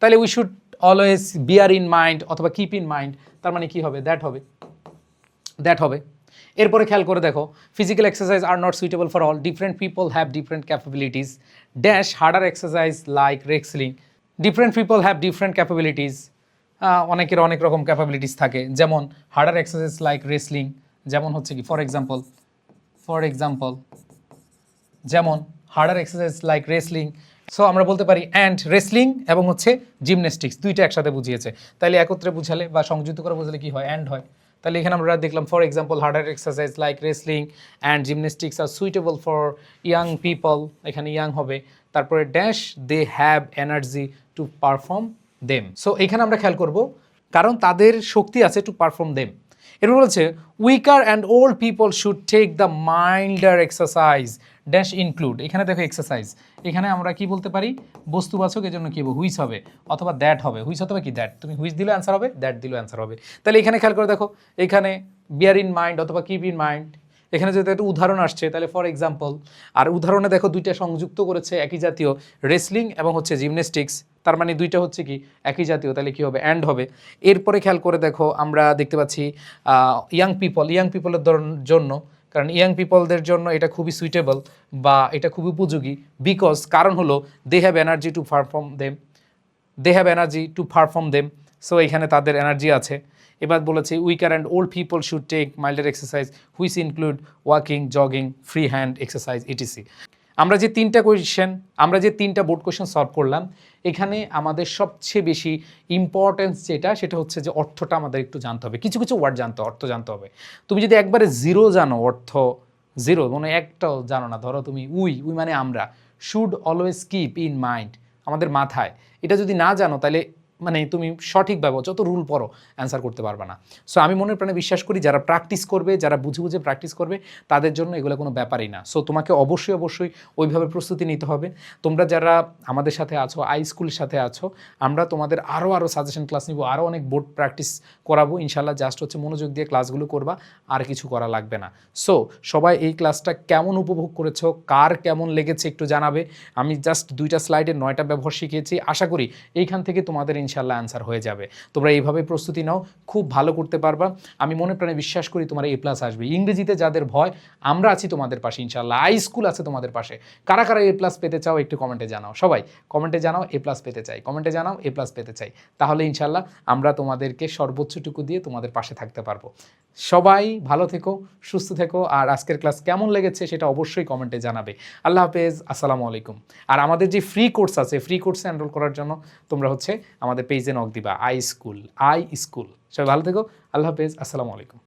তাহলে we should always bear in mind অথবা কিপ ইন মাইন্ড, তার মানে কি হবে, দ্যাট হবে। এরপরে খেয়াল করে দেখো, physical exercise are not suitable for all, different people have different capabilities dash harder exercise like wrestling, different people have different capabilities, অনেকের অনেক রকম ক্যাপাবিলিটিস থাকে, যেমন হার্ডার এক্সারসাইজ লাইক রেসলিং, যেমন হচ্ছে কি ফর এক্সাম্পল যেমন harder exercise like wrestling. So আমরা বলতে পারি অ্যান্ড রেসলিং এবং হচ্ছে জিমন্যাস্টিক্স দুইটা একসাথে বুঝিয়েছে, তাইলে একত্রে বুঝালে বা সংযুক্ত করে বুঝালে কি হয়, অ্যান্ড হয়। তাহলে এখানে আমরা দেখলাম for example harder exercise like wrestling and gymnastics are suitable for young people, এখানে ইয়াং হবে। তারপরে dash they have energy to perform them. So এখানে আমরা খেয়াল করব কারণ তাদের শক্তি আছে টু পারফর্ম দেম। এরপর বলছে weaker and old people should take the milder exercise dash include. এখানে দেখো এক্সারসাইজ, এখানে আমরা কি বলতে পারি বস্তুবাচক, এর জন্য কি হবে হুইচ হবে অথবা দ্যাট হবে। হুইচ অথবা কি দ্যাট, তুমি হুইচ দিলেও অ্যান্সার হবে, দ্যাট দিলেও অ্যান্সার হবে। তাহলে এখানে খেয়াল করে দেখো এখানে বিয়ার ইন মাইন্ড অথবা কিপ ইন মাইন্ড, এখানে যদি একটা উদাহরণ আসছে তাহলে ফর এক্সাম্পল, আর উদাহরণে দেখো দুইটা সংযুক্ত করেছে একই জাতীয় রেসলিং এবং হচ্ছে জিমন্যাস্টিক্স, তার মানে দুইটা হচ্ছে কি একই জাতীয়, তাহলে কি হবে অ্যান্ড হবে। এরপরে খেয়াল করে দেখো আমরা দেখতে পাচ্ছি ইয়াং পিপলের জন্য, কারণ ইয়াং পিপলদের জন্য এটা খুবই সুইটেবল বা এটা খুবই উপযোগী, বিকজ কারণ হলো they have energy to perform them, so এখানে তাদের এনার্জি আছে। এবার বলেছে weaker and old people should take milder exercise which include walking, jogging, free hand exercise etc. আমরা যে তিনটা বোর্ড কোয়েশ্চেন সলভ করলাম, এখানে আমাদের সবচেয়ে বেশি ইম্পর্টেন্স যেটা হচ্ছে যে অর্থটা আমাদের একটু জানতে হবে, কিছু কিছু ওয়ার্ড অর্থ জানতে হবে। তুমি যদি একবারে জিরো জানো, অর্থ জিরো মানে একটাও জানো না, ধরো তুমি উই মানে আমরা, should always keep in mind আমাদের মাথায়, এটা যদি না জানো তাহলে মানে তুমি সঠিকভাবে যত রুল পড়ো অ্যান্সার করতে পারবে না। সো আমি মনের প্রাণে বিশ্বাস করি যারা প্র্যাকটিস করবে, যারা বুঝে বুঝে প্র্যাকটিস করবে তাদের জন্য এগুলো কোনো ব্যাপারই না। সো তোমাকে অবশ্যই ওইভাবে প্রস্তুতি নিতে হবে। তোমরা যারা আমাদের সাথে আছো, আই স্কুলের সাথে আছো, আমরা তোমাদের আরও সাজেশন ক্লাস নিব, আরও অনেক বোর্ড প্র্যাকটিস করাবো ইনশাল্লাহ। জাস্ট হচ্ছে মনোযোগ দিয়ে ক্লাসগুলো করবা, আর কিছু করা লাগবে না। সো সবাই এই ক্লাসটা কেমন উপভোগ করেছো, কার কেমন লেগেছে একটু জানাবে। আমি জাস্ট 2টা স্লাইডে 9টা ব্যবহার শিখিয়েছি, আশা করি এইখান থেকে তোমাদের ইনশাল্লাহ অ্যান্সার হয়ে যাবে। তোমরা এইভাবে প্রস্তুতি নাও, খুব ভালো করতে পারবা। আমি মনে প্রাণে বিশ্বাস করি তোমার A+ আসবে। ইংরেজিতে যাদের ভয়, আমরা আছি তোমাদের পাশে ইনশাল্লাহ, আই স্কুল আছে তোমাদের পাশে। কারা কারা A+ পেতে চাও একটু কমেন্টে জানাও, সবাই কমেন্টে জানাও A+ পেতে চাই, কমেন্টে জানাও A+ পেতে চাই, তাহলে ইনশাল্লাহ আমরা তোমাদেরকে সর্বোচ্চটুকু দিয়ে তোমাদের পাশে থাকতে পারবো। সবাই ভালো থেকো, সুস্থ থেকো, আর আজকের ক্লাস কেমন লেগেছে সেটা অবশ্যই কমেন্টে জানাবে। আল্লাহ হাফেজ, আসসালামু আলাইকুম। আর আমাদের যে ফ্রি কোর্স আছে, ফ্রি কোর্সে এনরোল করার জন্য তোমরা হচ্ছে আমাদের পেজে নক দিবা, আই স্কুল। সবাই ভালো থেকো, আল্লাহ হাফেজ, আসসালামু আলাইকুম।